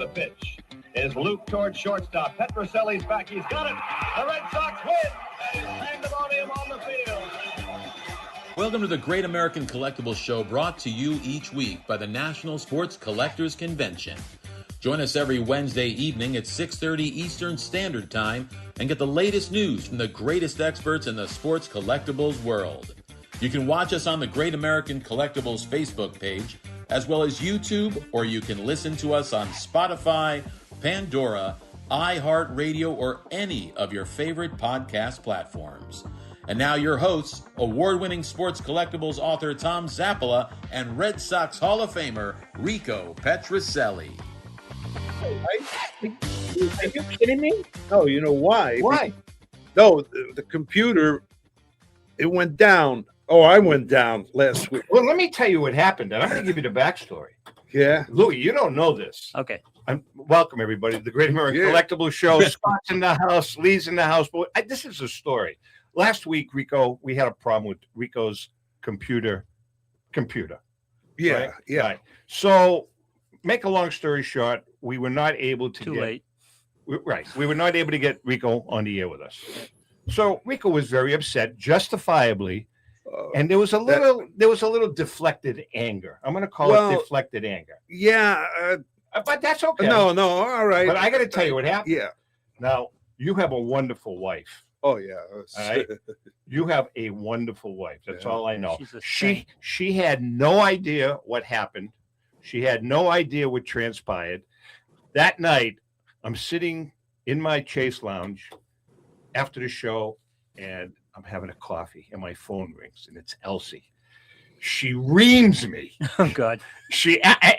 the pitch is Luke towards shortstop. Petroselli's back. He's got it. The Red Sox win. And he's pandemonium on the field. Welcome to the Great American Collectibles Show, brought to you each week by the National Sports Collectors Convention. Join us every Wednesday evening at 6:30 Eastern Standard Time and get the latest news from the greatest experts in the sports collectibles world. You can watch us on the Great American Collectibles Facebook page, as well as YouTube, or you can listen to us on Spotify, Pandora, iHeartRadio, or any of your favorite podcast platforms. And now your hosts, award-winning sports collectibles author Tom Zappola and Red Sox Hall of Famer Rico Petroselli. Are you kidding me? No, you know why? Why? No, the computer, it went down. Oh, I went down last week. Well, let me tell you what happened, and I'm going to give you the backstory. Yeah. Louis, you don't know this. Okay. Welcome, everybody, to the Great American Collectibles Show. Scott's in the house, Lee's in the house. But this is a story. Last week, Rico, we had a problem with Rico's computer. Yeah, right? yeah. Right. So, make a long story short, we were not able to Too get... late. Right. We were not able to get Rico on the air with us. So, Rico was very upset, justifiably. And there was a little deflected anger. I'm going to call it deflected anger. Yeah. But that's okay. No, all right. But I got to tell you what happened. Yeah. Now, you have a wonderful wife. Oh, yeah. All right. You have a wonderful wife. That's all I know. She had no idea what happened. She had no idea what transpired. That night, I'm sitting in my Chase Lounge after the show, and I'm having a coffee, and my phone rings, and it's Elsie. She reams me. Oh, God.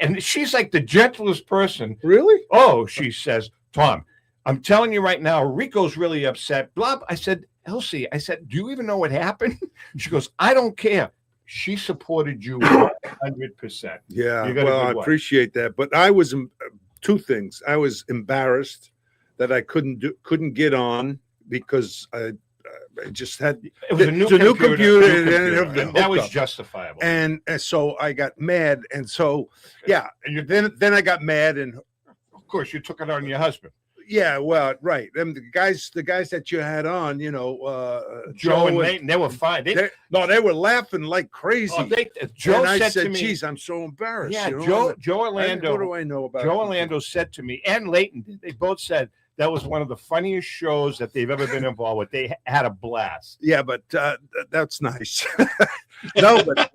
And she's like the gentlest person. Really? Oh, she says, Tom, I'm telling you right now, Rico's really upset. Blah. I said, Elsie, do you even know what happened? She goes, I don't care. She supported you 100%. Yeah, well, I appreciate that. But I was, two things. I was embarrassed that I couldn't get on because I just had it was a new computer, and that was justifiable. And so I got mad, and so and then I got mad, and of course you took it on your husband. Yeah, well, right. And the guys that you had on, Joe and Leighton, they were fine. They were laughing like crazy. Joe and I said to me, "Geez, I'm so embarrassed." Yeah, Joe Orlando. What do I know about? Joe Orlando said to me, and Leighton, they both said that was one of the funniest shows that they've ever been involved with. They had a blast. Yeah, but that's nice. No, but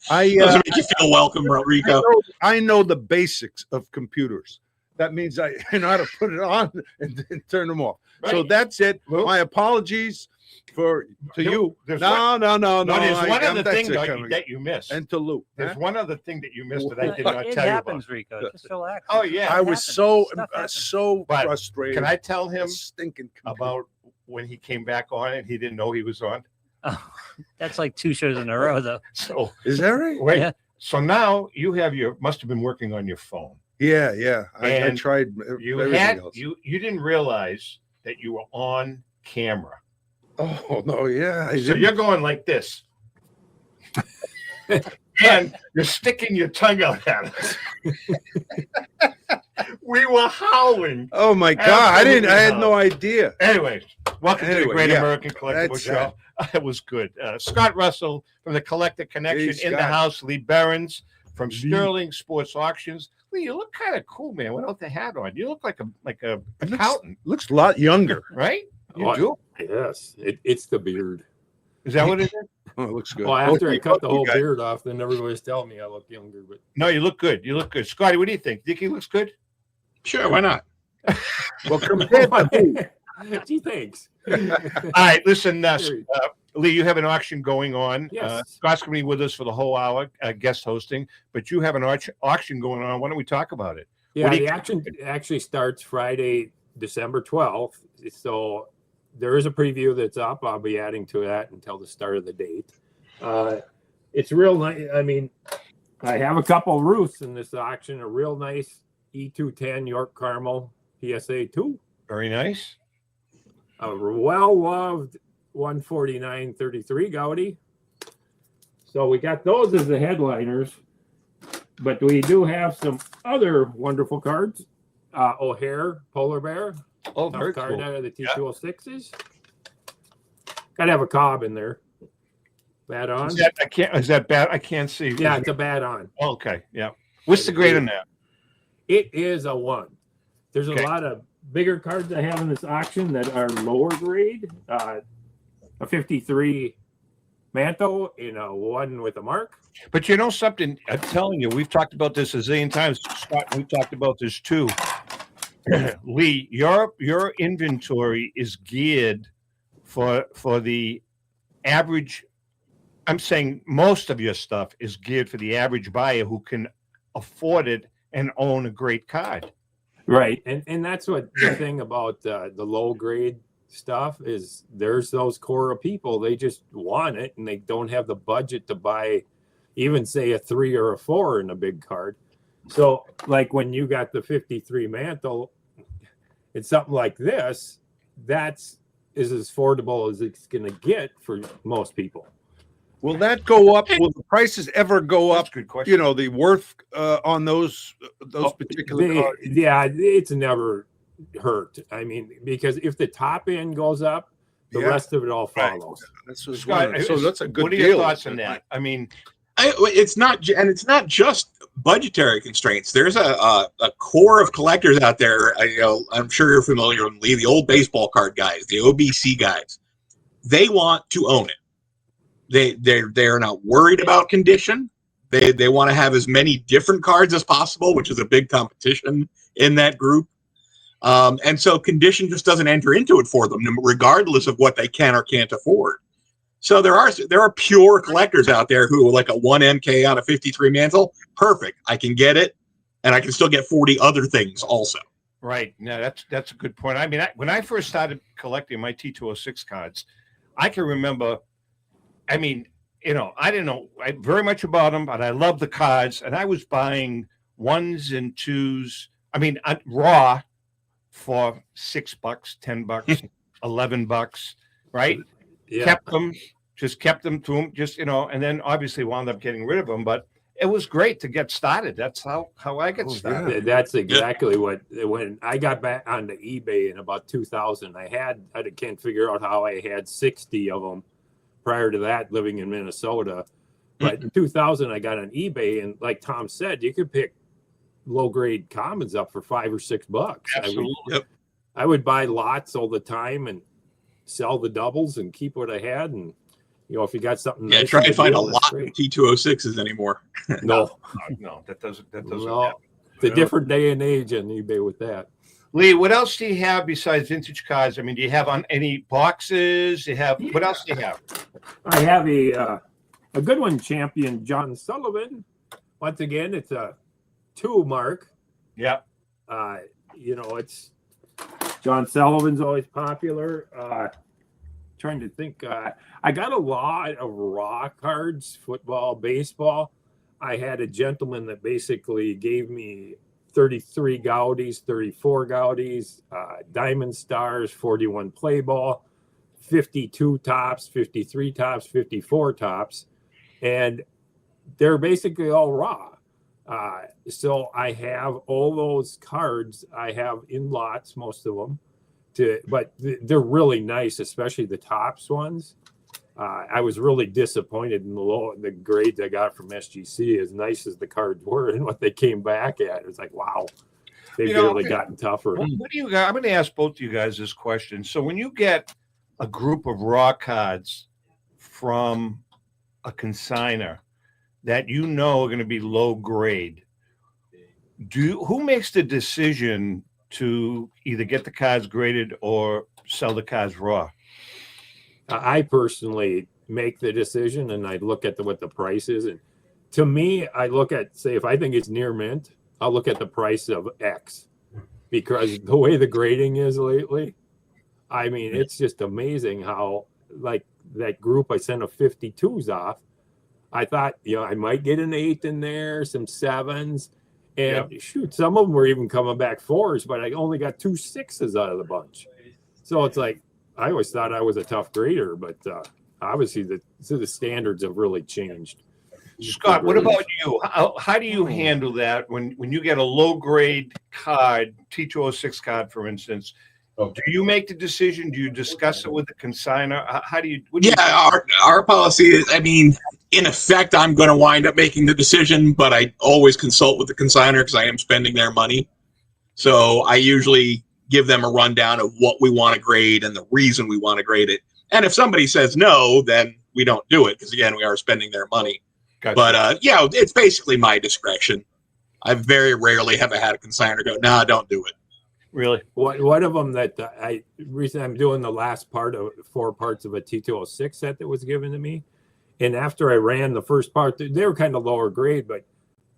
doesn't make you feel welcome, Rico. I know the basics of computers. That means I know how to put it on and turn them off. Right. So that's it. Well, my apologies to you. No. There's one other thing that you missed. And to Lou. There's one other thing that you missed that I did not tell you about. It happens, Rico. Just relax. Oh, yeah. I was so frustrated. Can I tell him stinking about when he came back on and he didn't know he was on? Oh, that's like 2 shows in a row, though. So is that right? Wait. Yeah. So now you must have been working on your phone. Yeah. I tried everything else. You didn't realize that you were on camera. Oh no, yeah. So you're going like this. And you're sticking your tongue out at us. We were howling. Oh my God. I had no idea. Anyways, welcome to the Great American Collectibles Show. It was good. Scott Russell from the Collector Connection in the house. Lee Behrens from Sterling Sports Auctions. Lee, you look kind of cool, man, without the hat on. You look like a accountant. Looks a lot younger, right? You do? Yes, it's the beard. Is that what it is? Oh, it looks good. Well, after I cut the whole beard off, then everybody's telling me I look younger. But no, you look good. You look good. Scotty, what do you think? Think he looks good? Sure, why not? Well, compared to Gee, thanks. All right, listen, Lee, you have an auction going on. Yes. Scott's going to be with us for the whole hour, guest hosting, but you have an auction going on. Why don't we talk about it? Yeah, the auction actually starts Friday, December 12th. So there is a preview that's up. I'll be adding to that until the start of the date. It's real nice. I mean, I have a couple roofs in this auction, a real nice E210 York Carmel PSA 2. Very nice. A well-loved 149-33 Gaudi. So we got those as the headliners, but we do have some other wonderful cards. O'Hare Polar Bear. Oh, Tough very card cool. out of the T206s. Gotta have a cob in there. Bad on. Is that bad? I can't see. Yeah, it's a bad on. Okay, yeah. What's the grade on that? It is a 1. There's a Okay. lot of bigger cards I have in this auction that are lower grade. A 53 Mantle in a 1 with a mark. But you know something? I'm telling you, we've talked about this a zillion times. Scott, we talked about this too. Lee, your inventory is geared for the average. I'm saying most of your stuff is geared for the average buyer who can afford it and own a great card. Right, and that's what the thing about the low grade stuff is. There's those core of people, they just want it and they don't have the budget to buy even say a 3 or a 4 in a big card. So like when you got the 53 Mantle, it's something like this that's is as affordable as it's going to get for most people. Will that go up? Will the prices ever go That's up? a good question. You know, the worth on those particular cards. Yeah, it's never hurt. I mean, because if the top end goes up, the rest of it all follows. That's what's Scott, so that's a good what are deal. your thoughts on that? I mean, It's not just budgetary constraints. There's a core of collectors out there. I'm sure you're familiar with Lee, the old baseball card guys, the OBC guys. They want to own it. They're not worried about condition. They want to have as many different cards as possible, which is a big competition in that group. And so condition just doesn't enter into it for them, regardless of what they can or can't afford. So there are pure collectors out there who, like a 1 MK on a 53 Mantle, perfect. I can get it, and I can still get 40 other things also. right. No, that's a good point. I mean, when I first started collecting my T206 cards, I can remember. I mean, I didn't know very much about them, but I loved the cards, and I was buying 1s and 2s. I mean, raw for $6, $10, $11, right? Yeah. Kept them to them, and then obviously wound up getting rid of them. But it was great to get started. That's how I got started. That's exactly what, when I got back onto eBay in about 2000, I can't figure out how I had 60 of them prior to that living in Minnesota. But in 2000, I got on eBay, and like Tom said, you could pick low grade commons up for $5 or $6. Absolutely. I would buy lots all the time and sell the doubles and keep what I had. And if you got something, Yeah, nice try in to the find a deal, that's lot great. of T206s anymore. No, that doesn't no, happen. it's a different day and age on eBay with that. Lee, what else do you have besides vintage cards? I mean, do you have on any boxes? What else do you have? I have a good one, champion John Sullivan. Once again, it's a 2 mark. Yeah. It's John Sullivan's always popular. Trying to think. I got a lot of raw cards, football, baseball. I had a gentleman that basically gave me 33 Gaudis, 34 Gaudis, Diamond Stars, 41 play ball, 52 tops, 53 tops, 54 tops, and they're basically all raw. So I have all those cards. I have in lots, most of them, but they're really nice, especially the tops ones. I was really disappointed in the grades I got from SGC, as nice as the cards were and what they came back at. It was like, wow, they've really gotten tougher. What do you guys? I'm going to ask both of you guys this question. So when you get a group of raw cards from a consignor that are going to be low grade, who makes the decision to either get the cards graded or sell the cards raw? I personally make the decision, and I look at what the price is. And to me, I look at, say, if I think it's near mint, I'll look at the price of X, because the way the grading is lately, I mean, it's just amazing how, like, that group I sent a 52s off, I thought, I might get an 8 in there, some 7s, and shoot, some of them were even coming back 4s, but I only got 2 6s out of the bunch. So it's like, I always thought I was a tough grader, but obviously the standards have really changed. Scott, what about you? How do you handle that when you get a low grade card, T206 card, for instance? Do you make the decision? Do you discuss it with the consignor? How do you? Our policy is, I mean, in effect, I'm going to wind up making the decision, but I always consult with the consignor because I am spending their money. So I usually give them a rundown of what we want to grade and the reason we want to grade it. And if somebody says no, then we don't do it because, again, we are spending their money. Gotcha. But, yeah, it's basically my discretion. I very rarely have had a consignor go, "Nah, don't do it." Really? One of them that recently I'm doing the last part of 4 parts of a T206 set that was given to me. And after I ran the first part, they were kind of lower grade, but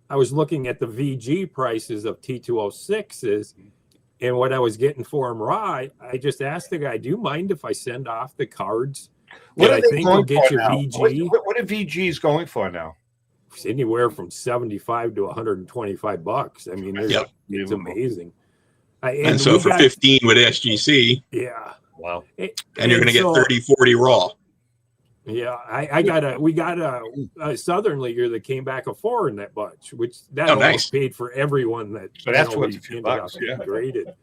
I was looking at the VG prices of T206s and what I was getting for them raw. I just asked the guy, "Do you mind if I send off the cards that I think will get you VG?" What are VGs going for now? It's anywhere from $75 to $125. I mean, it's amazing. And so for 15 with SGC. Yeah. Wow. And you're going to get 30, 40 raw. Yeah. We got a Southern leaguer that came back a 4 in that bunch, which that almost paid for everyone that. So that's what's a few bucks. Yeah. Graded.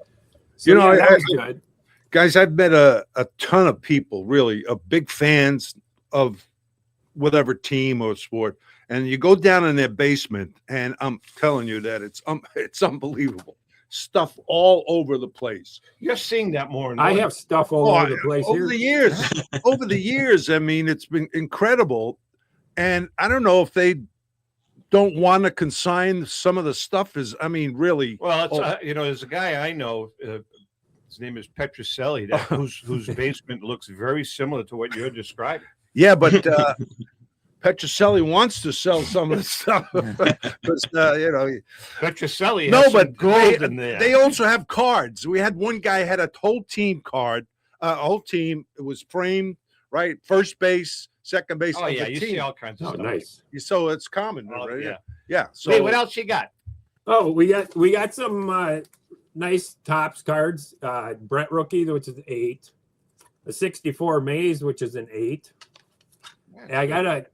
So, that was good. Guys, I've met a ton of people, really, big fans of whatever team or sport. And you go down in their basement, and I'm telling you that it's unbelievable. Stuff all over the place. You're seeing that more and more. I have stuff all over the place over here. the years. Over the years, I mean, it's been incredible. And I don't know if they don't want to consign some of the stuff. Really. Well, it's there's a guy I know. His name is Petroselli, whose basement looks very similar to what you're describing. Yeah, but Petroselli wants to sell some of the stuff because Petroselli has some gold in there. They also have cards. We had one guy had a whole team card, whole team. It was framed, right? First base, second base. Oh yeah, you see all kinds of stuff. Nice. So it's common, right? Yeah. So hey, what else you got? Oh, we got some nice Topps cards. Brett rookie, which is an 8. A 64 Mays, which is an 8. And I got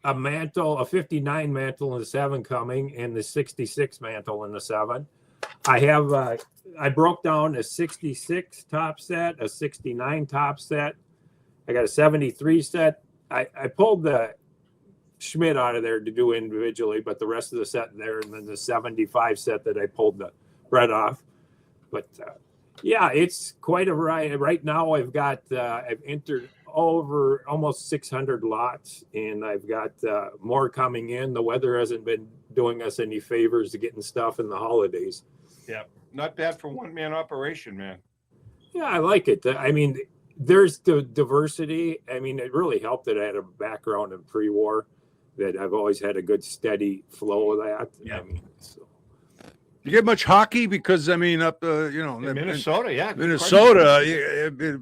a mantle, a 59 mantle in the 7 coming, and the 66 mantle in the 7. I have I broke down a 66 top set, a 69 top set. I got a 73 set. I pulled the Schmidt out of there to do individually, but the rest of the set there, and then the 75 set that I pulled the Brett off. But yeah, it's quite a variety. Right now I've entered over almost 600 lots, and I've got more coming in. The weather hasn't been doing us any favors to getting stuff in the holidays. Yeah, not bad for one-man operation, man. Yeah, I like it. I mean, there's the diversity. I mean, it really helped that I had a background in pre-war, that I've always had a good steady flow of that. Yeah. I mean, so. You get much hockey because up in Minnesota, yeah,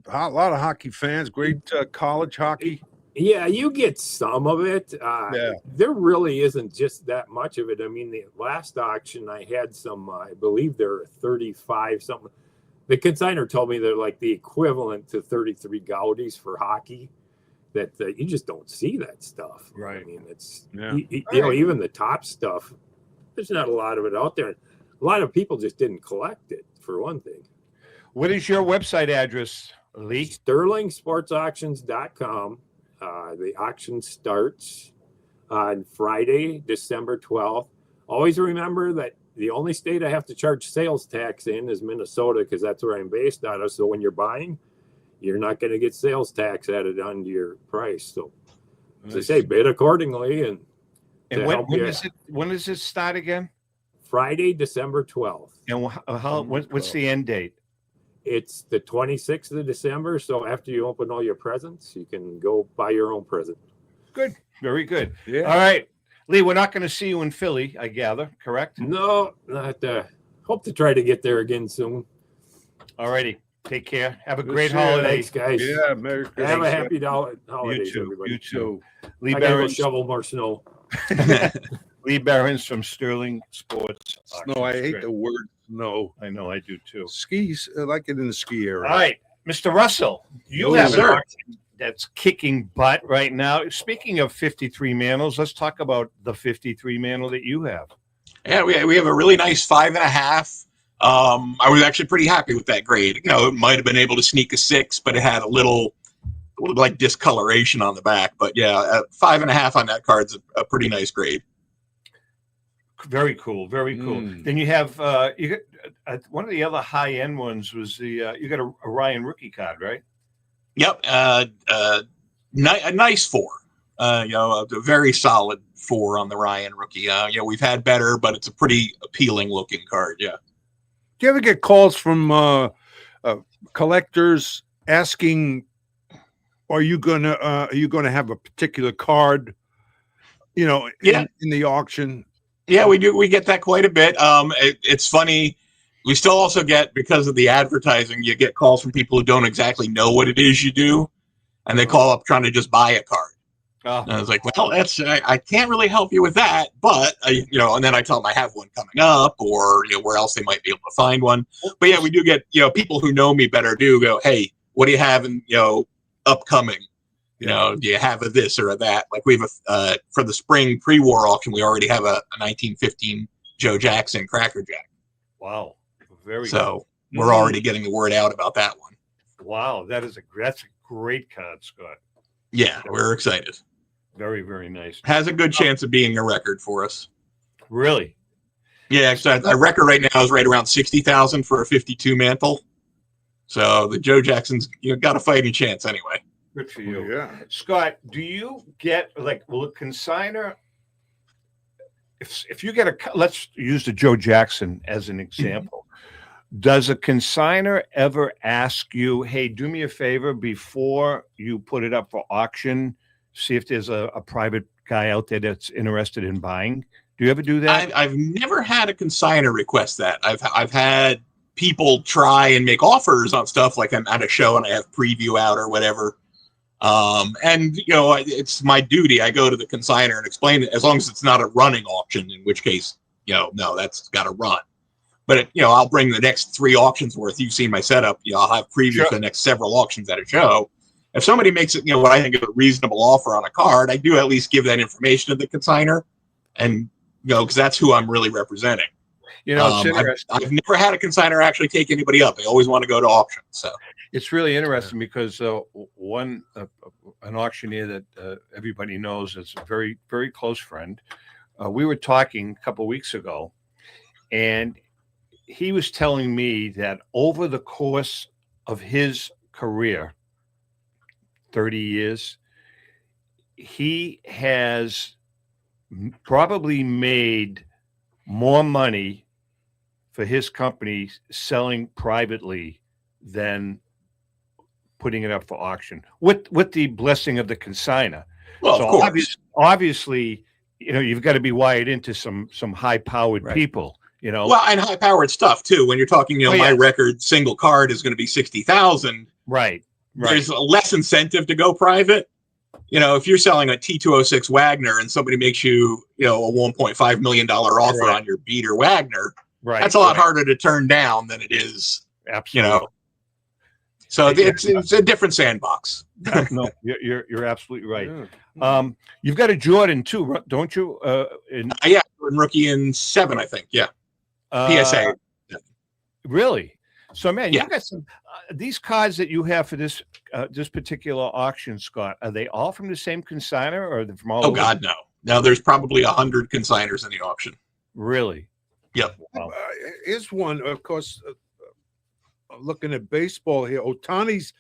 a lot of hockey fans. Great college hockey. Yeah, you get some of it. There really isn't just that much of it. I mean, the last auction I had some. I believe there are 35 something. The consignor told me they're like the equivalent to 33 Gaudis for hockey. That you just don't see that stuff. Right. I mean, it's even the top stuff. There's not a lot of it out there. A lot of people just didn't collect it, for one thing. What is your website address, Lee? SterlingSportsAuctions.com. The auction starts on Friday, December 12th. Always remember that the only state I have to charge sales tax in is Minnesota, because that's where I'm based out of. So when you're buying, you're not going to get sales tax added onto your price. So, as I say, bid accordingly. And when does it start again? Friday, December 12th. And what's the end date? It's the 26th of December. So after you open all your presents, you can go buy your own present. Good. Very good. Yeah. All right. Lee, we're not going to see you in Philly, I gather, correct? No, not hope to try to get there again soon. All righty. Take care. Have a great holiday. Thanks, guys. Yeah, Merry Christmas. Have a happy holidays, You too. everybody. You too. Lee I gotta go Behrens. shovel more snow. Lee Behrens from Sterling Sports. Snow. I hate the word snow. I know, I do too. Skis, I like it in the ski area. All right, Mr. Russell, you Yes, have an sir. auction that's kicking butt right now. Speaking of 53 mantle, let's talk about the 53 mantle that you have. Yeah, we have a really nice 5.5. I was actually pretty happy with that grade. It might have been able to sneak a 6, but it had a little like discoloration on the back. But yeah, 5.5 on that card's a pretty nice grade. Very cool, very cool. Then you have you got one of the other high end ones was the you got a Ryan rookie card, right? Yep, a nice 4. A very solid 4 on the Ryan rookie. We've had better, but it's a pretty appealing looking card. Yeah. Do you ever get calls from collectors asking, "Are you gonna have a particular card?" In the auction. Yeah, we do. We get that quite a bit. It's funny. We still also get, because of the advertising, you get calls from people who don't exactly know what it is you do, and they call up trying to just buy a card. Oh. And I was like, well, I can't really help you with that, but and then I tell them I have one coming up, or where else they might be able to find one. But yeah, we do get people who know me better do go, hey, what do you have in upcoming? Do you have a this or a that? Like we have for the spring pre-war auction, we already have a 1915 Joe Jackson Cracker Jack. Wow, very so cool. We're already getting the word out about that one. Wow, that's a great card, Scott. Yeah, we're excited. Very, very nice. Has a good chance of being a record for us. Really? Yeah, so our record right now is right around 60,000 for a 52 mantle. So the Joe Jackson's got a fighting chance anyway. Good for you. Yeah. Scott, do you get will a consigner, if you get let's use the Joe Jackson as an example. Does a consigner ever ask you, hey, do me a favor before you put it up for auction, see if there's a private guy out there that's interested in buying? Do you ever do that? I've never had a consigner request that. I've had people try and make offers on stuff, like I'm at a show and I have preview out or whatever. It's my duty. I go to the consigner and explain it, as long as it's not a running auction, in which case, no, that's got to run. But I'll bring the next 3 auctions worth. You've seen my setup. I'll have previews for the next several auctions at a show. If somebody makes it, what I think is a reasonable offer on a card, I do at least give that information to the consigner, and because that's who I'm really representing. It's interesting. I've never had a consigner actually take anybody up. They always want to go to auction. So it's really interesting because an auctioneer that everybody knows is a very, very close friend. We were talking a couple of weeks ago, and he was telling me that over the course of his career, 30 years, he has probably made more money for his company selling privately than putting it up for auction with the blessing of the consigner. Well, so of course. obviously, you've got to be wired into some high-powered people. Well, and high-powered stuff too. When you're talking, my record single card is going to be 60,000. Right. There's less incentive to go private. If you're selling a T206 Wagner and somebody makes you, a $1.5 million offer on your beater Wagner, that's a lot harder to turn down than it is. Absolutely. So it's a different sandbox. No, you're absolutely right. Yeah. You've got a Jordan too, don't you? Yeah, Jordan rookie in 7, I think. Yeah. PSA. Really? So, man, you've got some these cards that you have for this particular auction, Scott. Are they all from the same consigner, or are they from all? Oh God, no. Now there's probably 100 consigners in the auction. Really? Yep. Wow. Here's one, of course. Looking at baseball here, Ohtani's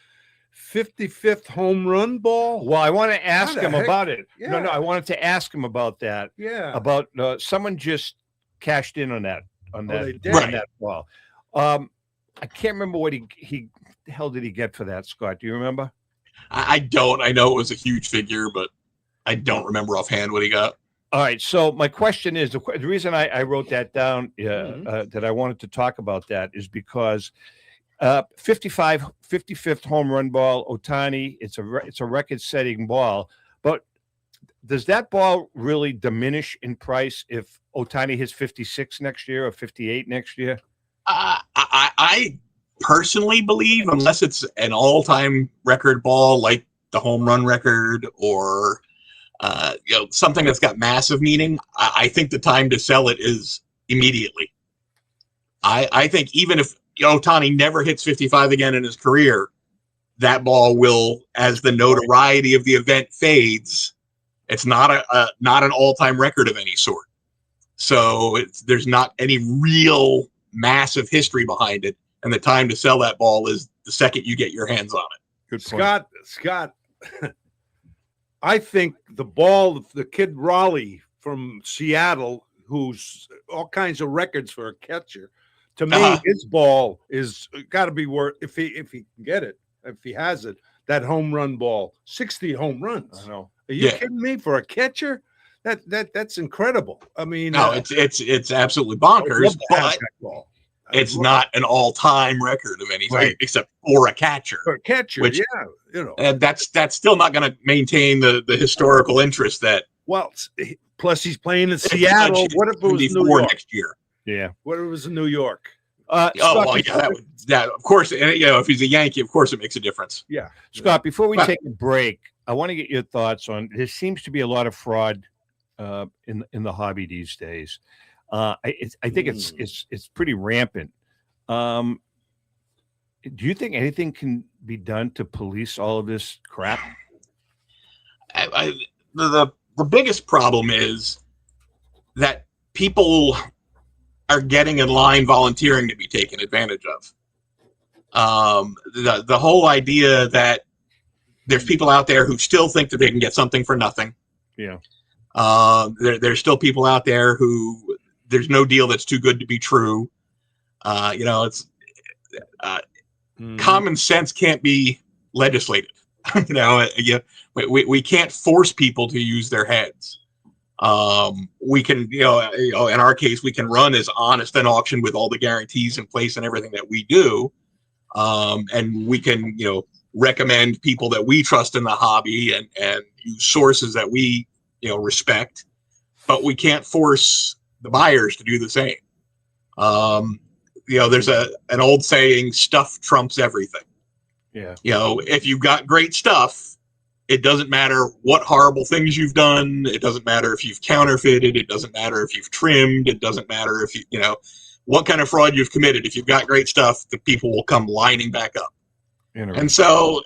55th home run ball. Well, I want to ask him about it. Yeah. No, I wanted to ask him about that. Yeah. About someone just cashed in on that Right. ball. I can't remember what he the hell did he get for that, Scott? Do you remember? I don't. I know it was a huge figure, but I don't remember offhand what he got. All right. So my question is, the reason I wrote that down that I wanted to talk about that is because 55th home run ball, Ohtani, it's a record-setting ball. But does that ball really diminish in price if Ohtani hits 56 next year or 58 next year? I personally believe, unless it's an all-time record ball like the home run record or something that's got massive meaning, I think the time to sell it is immediately. I think even if Ohtani never hits 55 again in his career, that ball will, as the notoriety of the event fades, it's not an all-time record of any sort. So there's not any real massive history behind it, and the time to sell that ball is the second you get your hands on it. Good point. Scott, I think the kid Raleigh from Seattle, who's all kinds of records for a catcher, to me, his ball is got to be worth, if he can get it, if he has it, that home run ball, 60 home runs. I know. Are you kidding me? For a catcher, that's incredible. I mean, no, it's absolutely bonkers, but it's not an all-time record of anything except for a catcher. For a catcher, which, that's still not going to maintain the historical interest that. Well, plus he's playing in Seattle. What if it was New York next year? Yeah. What if it was in New York? Of course. And, if he's a Yankee, of course it makes a difference. Yeah. Scott, before we take a break, I want to get your thoughts on, there seems to be a lot of fraud in the hobby these days. I think it's pretty rampant. Do you think anything can be done to police all of this crap? The biggest problem is that people are getting in line volunteering to be taken advantage of. The whole idea that there's people out there who still think that they can get something for nothing. Yeah. There's still people out there who there's no deal that's too good to be true. It's common sense can't be legislated. We can't force people to use their heads. We can, in our case, we can run as honest an auction with all the guarantees in place and everything that we do. And we can, recommend people that we trust in the hobby and use sources that we, respect, but we can't force the buyers to do the same. There's an old saying, stuff trumps everything. Yeah. If you've got great stuff, it doesn't matter what horrible things you've done. It doesn't matter if you've counterfeited. It doesn't matter if you've trimmed. It doesn't matter if what kind of fraud you've committed. If you've got great stuff, the people will come lining back up. And so,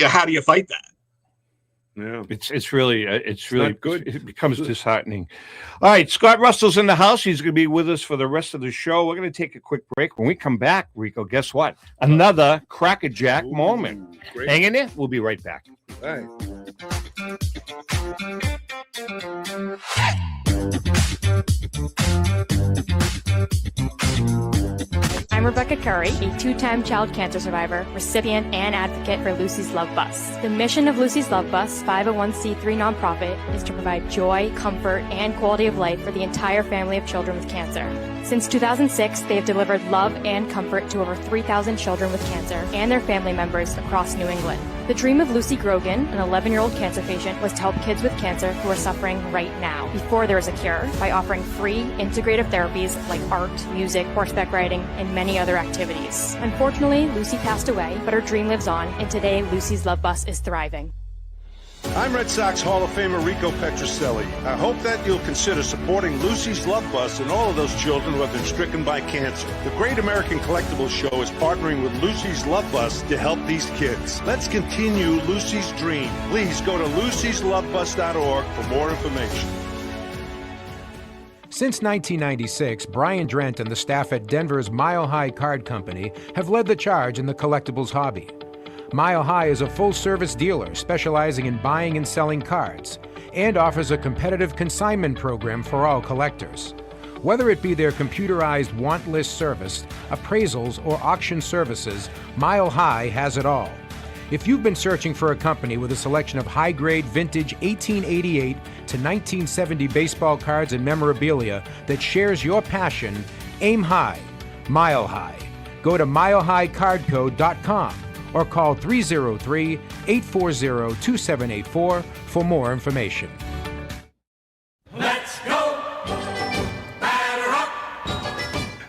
how do you fight that? Yeah, it's really good. It becomes disheartening. All right, Scott Russell's in the house. He's going to be with us for the rest of the show. We're going to take a quick break. When we come back, Rico, guess what? Another crackerjack moment. Great. Hang in there. We'll be right back. All right. I'm Rebecca Curry, a two-time child cancer survivor, recipient, and advocate for Lucy's Love Bus. The mission of Lucy's Love Bus, 501c3 nonprofit, is to provide joy, comfort, and quality of life for the entire family of children with cancer. Since 2006, they have delivered love and comfort to over 3,000 children with cancer and their family members across New England. The dream of Lucy Grogan, an 11-year-old cancer patient, was to help kids with cancer who are suffering right now, before there is a cure, by offering free, integrative therapies like art, music, horseback riding, and many other activities. Unfortunately, Lucy passed away, but her dream lives on, and today Lucy's Love Bus is thriving. I'm Red Sox Hall of Famer Rico Petroselli. I hope that you'll consider supporting Lucy's Love Bus and all of those children who have been stricken by cancer. The Great American Collectibles Show is partnering with Lucy's Love Bus to help these kids. Let's continue Lucy's dream. Please go to lucy'slovebus.org for more information. Since 1996, Brian Drent and the staff at Denver's Mile High Card Company have led the charge in the collectibles hobby. Mile High is a full-service dealer specializing in buying and selling cards and offers a competitive consignment program for all collectors. Whether it be their computerized want list service, appraisals, or auction services, Mile High has it all. If you've been searching for a company with a selection of high-grade vintage 1888 to 1970 baseball cards and memorabilia that shares your passion, aim high, Mile High. Go to milehighcardco.com or call 303-840-2784 for more information. Let's go! Batter up!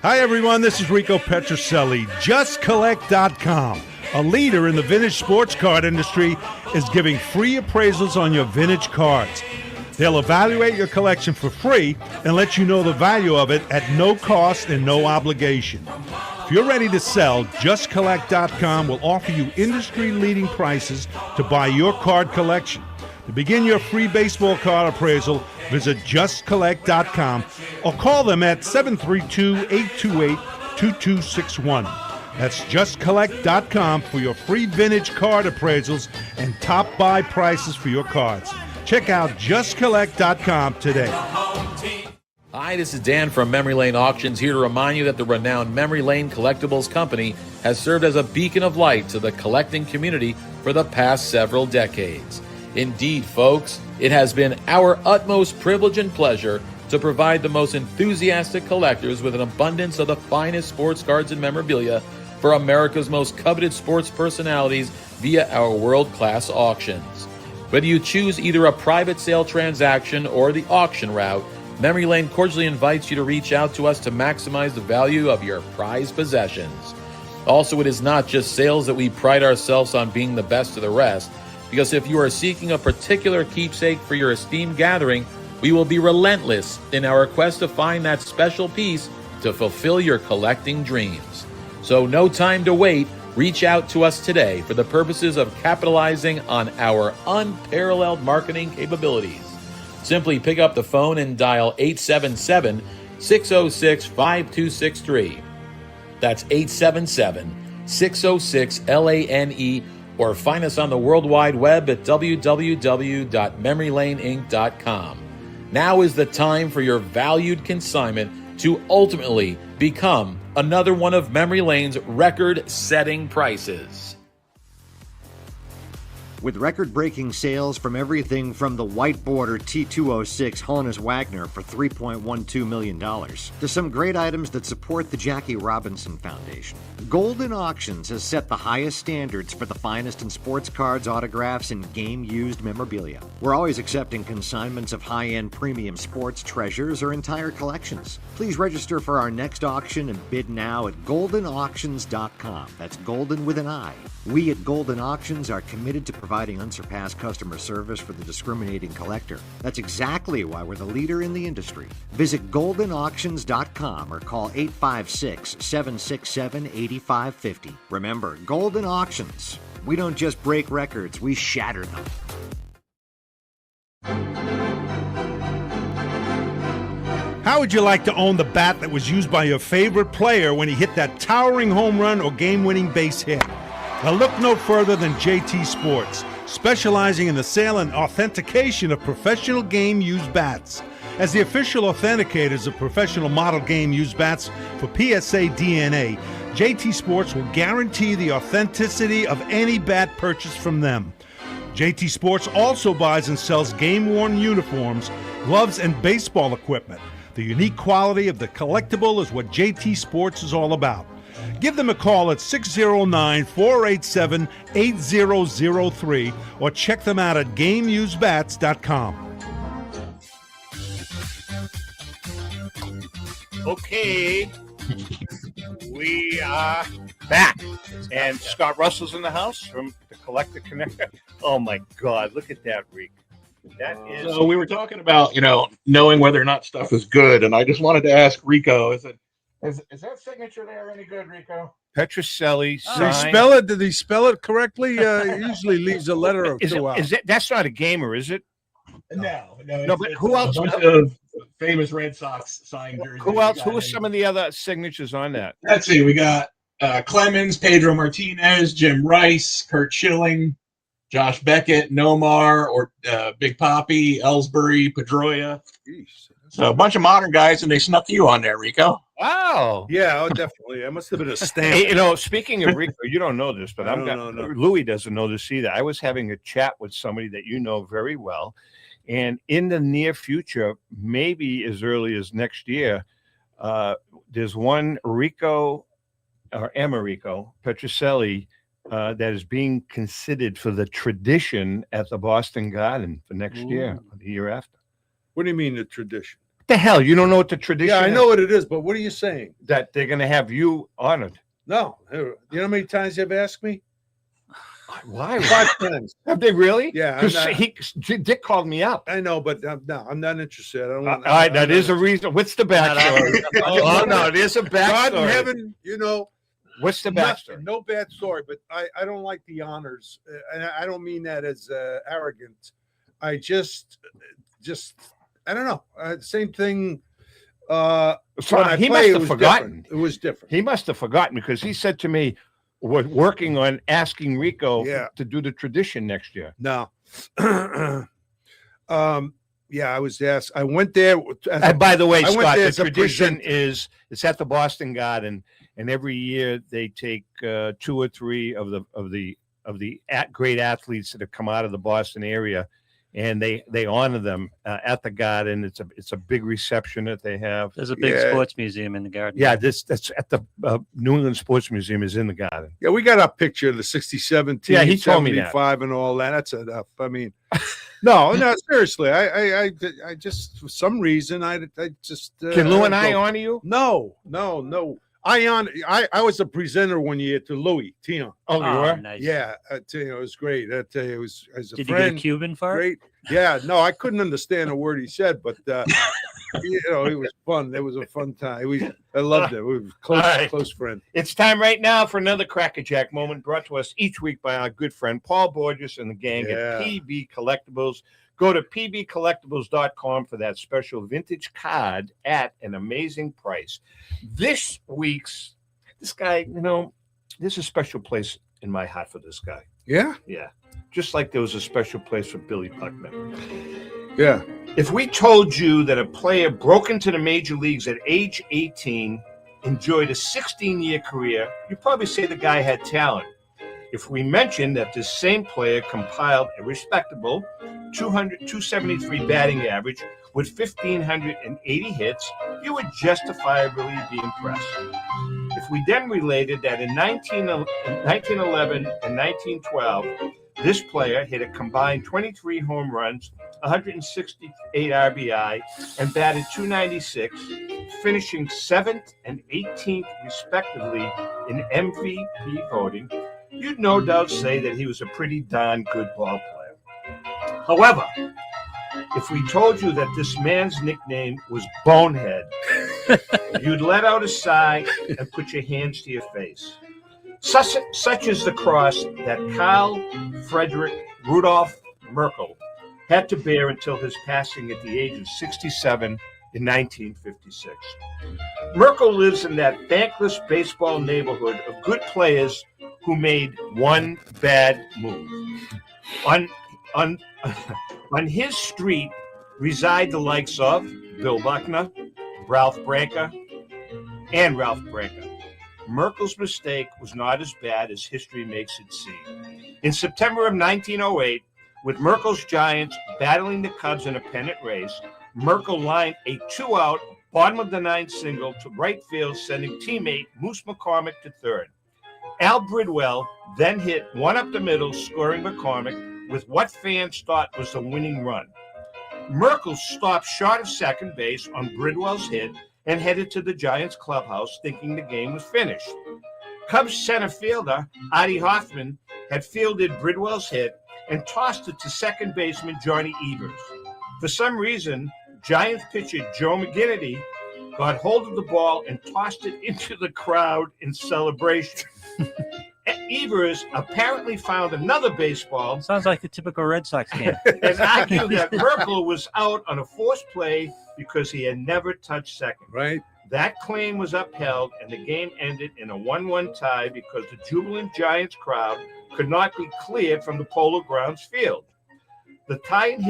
Hi, everyone. This is Rico Petroselli. JustCollect.com. a leader in the vintage sports card industry, is giving free appraisals on your vintage cards. They'll evaluate your collection for free and let you know the value of it at no cost and no obligation. If you're ready to sell, JustCollect.com will offer you industry-leading prices to buy your card collection. To begin your free baseball card appraisal, visit JustCollect.com or call them at 732-828-2261. That's JustCollect.com for your free vintage card appraisals and top buy prices for your cards. Check out JustCollect.com today. Hi, this is Dan from Memory Lane Auctions, here to remind you that the renowned Memory Lane Collectibles Company has served as a beacon of light to the collecting community for the past several decades. Indeed, folks, it has been our utmost privilege and pleasure to provide the most enthusiastic collectors with an abundance of the finest sports cards and memorabilia for America's most coveted sports personalities via our world-class auctions. Whether you choose either a private sale transaction or the auction route, Memory Lane cordially invites you to reach out to us to maximize the value of your prized possessions. Also, it is not just sales that we pride ourselves on being the best of the rest, because if you are seeking a particular keepsake for your esteemed gathering, we will be relentless in our quest to find that special piece to fulfill your collecting dreams. So no time to wait. Reach out to us today for the purposes of capitalizing on our unparalleled marketing capabilities. Simply pick up the phone and dial 877-606-5263. That's 877-606-LANE, or find us on the World Wide Web at www.memorylaneinc.com. Now is the time for your valued consignment to ultimately become another one of Memory Lane's record-setting prices. With record-breaking sales from everything from the white border T206 Honus Wagner for $3.12 million to some great items that support the Jackie Robinson Foundation, Golden Auctions has set the highest standards for the finest in sports cards, autographs, and game-used memorabilia. We're always accepting consignments of high-end premium sports treasures or entire collections. Please register for our next auction and bid now at goldenauctions.com. That's golden with an I. We at Golden Auctions are committed to providing unsurpassed customer service for the discriminating collector. That's exactly why we're the leader in the industry. Visit goldenauctions.com or call 856-767-8550. Remember, Golden Auctions. We don't just break records, we shatter them. How would you like to own the bat that was used by your favorite player when he hit that towering home run or game-winning base hit? Now look no further than JT Sports, specializing in the sale and authentication of professional game-used bats. As the official authenticators of professional model game-used bats for PSA DNA, JT Sports will guarantee the authenticity of any bat purchased from them. JT Sports also buys and sells game-worn uniforms, gloves, and baseball equipment. The unique quality of the collectible is what JT Sports is all about. Give them a call at 609-487-8003 or check them out at GameUseBats.com. Okay, we are back, and Scott Russell's in the house from the Collector Connector. Oh my God, look at that, Rick. That is. So we were talking about, knowing whether or not stuff is good, and I just wanted to ask Rico, is that signature there any good, Rico? Petroselli signed. Did he spell it correctly? He usually leaves a letter or two out. That's not a gamer, is it? No. But who else? A bunch of famous Red Sox signed jerseys. Who else? Who are some of the other signatures on that? Let's see. We got Clemens, Pedro Martinez, Jim Rice, Kurt Schilling, Josh Beckett, Nomar, or Big Papi, Ellsbury, Pedroia. So a bunch of modern guys, and they snuck you on there, Rico. Wow. Yeah, definitely. That must have been a stamp. Hey, speaking of Rico, you don't know this, but No. Louis doesn't know this either. I was having a chat with somebody that you know very well, and in the near future, maybe as early as next year, there's one Rico or Americo Petroselli that is being considered for the tradition at the Boston Garden for next year, or the year after. What do you mean the tradition? What the hell? You don't know what the tradition is? Yeah, I know what it is, but what are you saying? That they're going to have you honored. No. You know how many times you've asked me? Why? 5 times. Have they really? Yeah, Because Dick called me up. I know, but no, I'm not interested. I don't All want. right, that is a reason. What's the backstory? Oh no, there's a God in backstory. heaven, What's the backstory? No bad story, but I don't like the honors, and I don't mean that as arrogant. I just I don't know. Same thing. So when I he play, must have forgotten. different. It was different. He must have forgotten because he said to me, "We're working on asking Rico to do the tradition next year." No. Yeah, I was asked. I went there. And by the way, I went Scott, there the as a tradition presenter. is it's at the Boston Garden, and every year they take 2 or 3 of the great athletes that have come out of the Boston area, and they honor them at the Garden. It's a big reception that they have. There's a big sports museum in the Garden. Yeah, that's at the New England Sports Museum is in the Garden. Yeah, we got a picture of the 67 team. Yeah, he told me that. 75 and all that. That's enough. I mean, no, seriously. I just for some reason I just Can Lou and I honor you? No. I was a presenter one year to Louis Tion. Oh, you were? Nice. Yeah, I tell you, it was great. I tell you, it was as a Did friend. you get a Cuban for it? Great. Yeah, no, I couldn't understand a word he said, but it was fun. It was a fun time. I loved it. We were close friends. It's time right now for another Crackerjack moment brought to us each week by our good friend Paul Borges and the gang at PB Collectibles. Go to pbcollectibles.com for that special vintage card at an amazing price. This guy, there's a special place in my heart for this guy. Yeah? Yeah. Just like there was a special place for Billy Buckman. Yeah. If we told you that a player broke into the major leagues at age 18, enjoyed a 16-year career, you'd probably say the guy had talent. If we mentioned that this same player compiled a respectable 273 batting average with 1,580 hits, you would justifiably be impressed. If we then related that in 1911 and 1912, this player hit a combined 23 home runs, 168 RBI, and batted .296, finishing 7th and 18th respectively in MVP voting, you'd no doubt say that he was a pretty darn good ball player. However, if we told you that this man's nickname was Bonehead, you'd let out a sigh and put your hands to your face. Such is the cross that Karl Friedrich Rudolph Merkel had to bear until his passing at the age of 67 in 1956. Merkel lives in that thankless baseball neighborhood of good players who made one bad move. On his street reside the likes of Bill Buckner, Ralph Branca. Merkel's mistake was not as bad as history makes it seem. In September of 1908, with Merkel's Giants battling the Cubs in a pennant race, Merkel lined a 2-out, bottom of the 9th single to right field, sending teammate Moose McCormick to third. Al Bridwell then hit one up the middle, scoring McCormick with what fans thought was the winning run. Merkel stopped short of second base on Bridwell's hit and headed to the Giants clubhouse thinking the game was finished. Cubs center fielder Artie Hoffman had fielded Bridwell's hit and tossed it to second baseman Johnny Evers. For some reason, Giants pitcher Joe McGinnity got hold of the ball and tossed it into the crowd in celebration. Evers apparently found another baseball. Sounds like the typical Red Sox game. And argued that Merkel was out on a forced play because he had never touched second. Right. That claim was upheld, and the game ended in a 1-1 tie because the jubilant Giants crowd could not be cleared from the Polo Grounds field. The tie in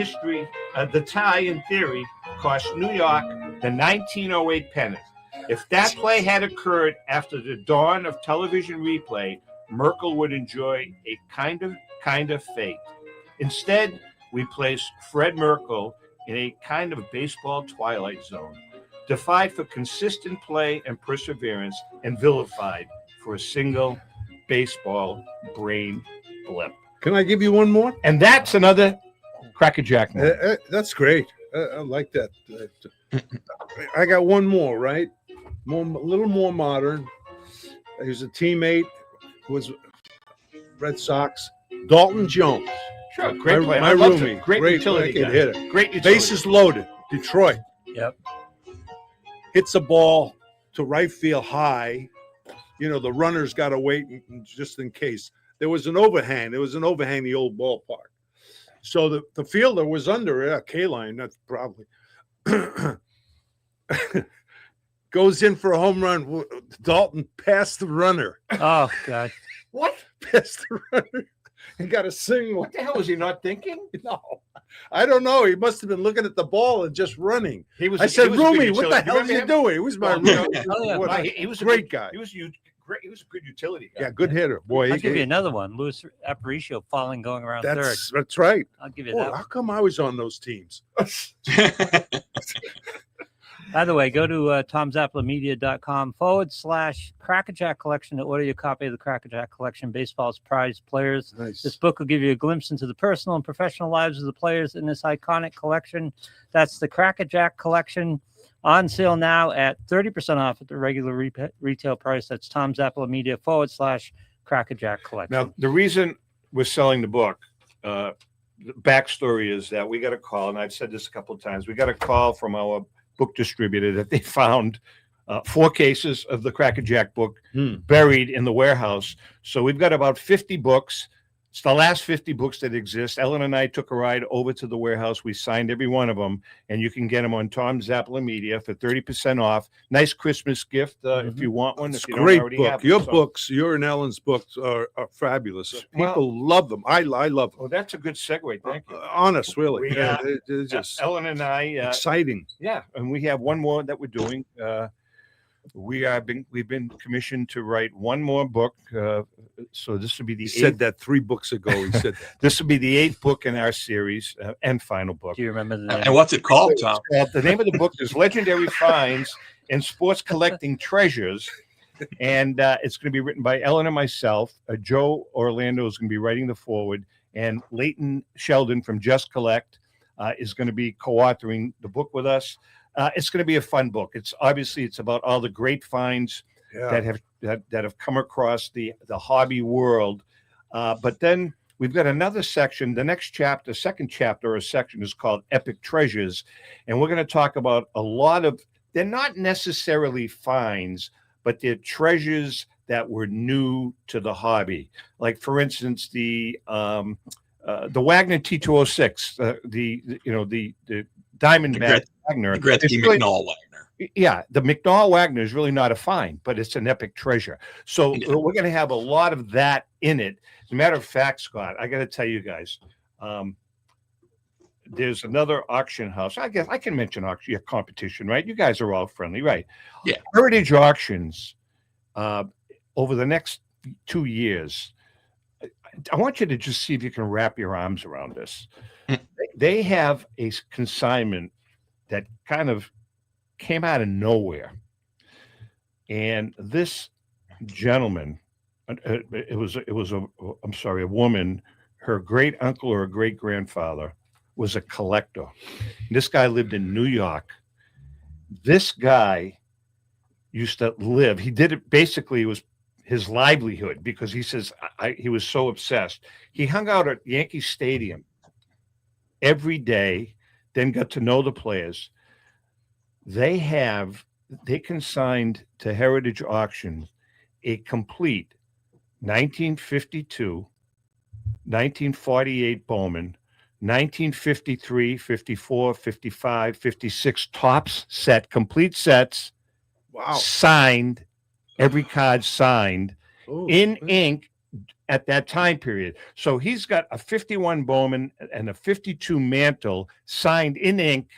theory cost New York the 1908 pennant. If that play had occurred after the dawn of television replay, Merkel would enjoy a kind of fate. Instead, we place Fred Merkel in a kind of baseball twilight zone, defied for consistent play and perseverance, and vilified for a single baseball brain blip. Can I give you one more? And that's another Crackerjack moment. That's great. I like that. I got one more, right? A little more modern. He was a teammate, was Red Sox. Dalton Jones. Sure, great player. My I loved roomie. him. Great utility wicked guy. hitter. Great utility. Bases loaded. Detroit. Yep. Hits a ball to right field high. You know, the runner's got to wait just in case. There was an overhang. The old ballpark. So the fielder was under K-line, that's probably. Goes in for a home run. Dalton passed the runner. Oh, God. What? Passed the runner. And got a single. What the hell was he not thinking? No, I don't know. He must have been looking at the ball and just running. I said, he was a good Roomie, what the utility- hell are you him? doing? He was my roomie. He was a great good, guy. He was a good utility guy. Yeah, good hitter. Boy, I'll give you another one. Luis Aparicio falling going around third. That's right. I'll give you Oh, that. how come I was on those teams? By the way, go to tomzappalamedia.com/Crackerjack Collection to order your copy of the Crackerjack Collection, baseball's prized players. Nice. This book will give you a glimpse into the personal and professional lives of the players in this iconic collection. That's the Crackerjack Collection, on sale now at 30% off at the regular retail price. That's tomzappalamedia.com/Crackerjack Collection. Now, the reason we're selling the book, the backstory is that we got a call, and I've said this a couple of times. We got a call from our book distributor that they found 4 cases of the Crackerjack book buried in the warehouse. So we've got about 50 books. It's the last 50 books that exist. Ellen and I took a ride over to the warehouse. We signed every one of them, and you can get them on Tom Zappala Media for 30% off. Nice Christmas gift if you want one. It's if you great don't already book. have Your them. So- books, your and Ellen's books are fabulous. Well- People love them. I love them. Well, that's a good segue. Thank you. Honest, really. We, Yeah, they're just Ellen and I, exciting. yeah, and we have one more that we're doing. We've been commissioned to write one more book. So this will be the He said eighth. that 3 books ago. He said that. This will be the 8th book in our series and final book. Do you remember the name? And what's it called, Tom? The name of the book is Legendary Finds and Sports Collecting Treasures. And it's going to be written by Ellen and myself. Joe Orlando is going to be writing the foreword. And Leighton Sheldon from Just Collect is going to be co-authoring the book with us. It's going to be a fun book. It's about all the great finds that have come across the hobby world. But then we've got another section. The next chapter, second chapter or section is called Epic Treasures. And we're going to talk about a lot of, they're not necessarily finds, but they're treasures that were new to the hobby. Like, for instance, the Wagner T206, the Diamondback Wagner. The Gretzky McNall Wagner. Yeah, the McNall Wagner is really not a find, but it's an epic treasure. So we're going to have a lot of that in it. As a matter of fact, Scott, I got to tell you guys, there's another auction house. I guess I can mention auction competition, right? You guys are all friendly, right? Yeah. Heritage Auctions over the next 2 years. I want you to just see if you can wrap your arms around this. They have a consignment that kind of came out of nowhere. And this gentleman, it was a woman, her great uncle or a great grandfather was a collector. This guy lived in New York. This guy used to live, he did it basically, it was his livelihood because he says he was so obsessed. He hung out at Yankee Stadium every day, then got to know the players. They consigned to Heritage Auctions a complete 1952, 1948 Bowman, 1953, 54, 55, 56 Topps set, complete sets. Wow. Signed, every card signed in ink at that time period. So he's got a 51 Bowman and a 52 Mantle signed in ink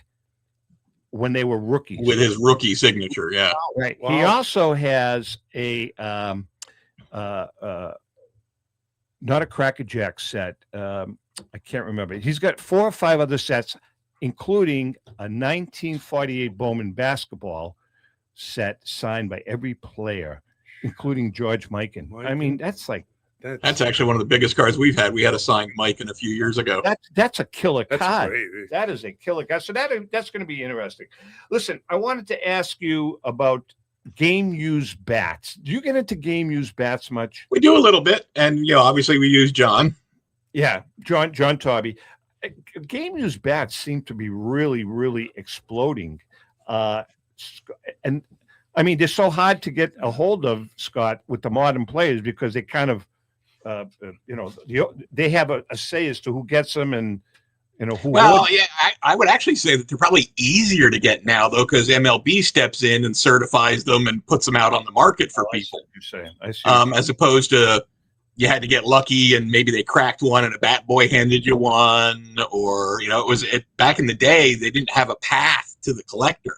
when they were rookies. With his rookie signature, yeah. Right. Wow. He also has a not a Crackerjack set. I can't remember. He's got 4 or 5 other sets, including a 1948 Bowman basketball set signed by every player, including George Mikan. I mean, that's actually one of the biggest cards we've had. We had a signed Mikan a few years ago. That's a killer That's card. great. That is a killer card. So that's going to be interesting. Listen, I wanted to ask you about game used bats. Do you get into game used bats much? We do a little bit, and obviously we use John. Yeah, John Tobby. Game used bats seem to be really, really exploding. And I mean, they're so hard to get a hold of, Scott, with the modern players because they kind of, they have a say as to who gets them and, who. Well, would. yeah, I would actually say that they're probably easier to get now, though, because MLB steps in and certifies them and puts them out on the market for people. I see. As opposed to you had to get lucky and maybe they cracked one and a bat boy handed you one, or back in the day they didn't have a path to the collector,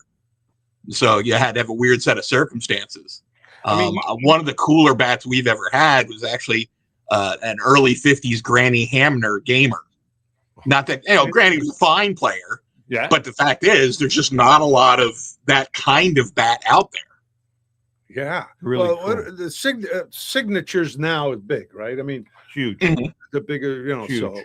so you had to have a weird set of circumstances. One of the cooler bats we've ever had was actually an early '50s Granny Hamner gamer. Not that Granny was a fine player, yeah, but the fact is there's just not a lot of that kind of bat out there. Yeah, really. Well, cool. The signatures now is big, right? I mean, huge. The bigger, Huge. So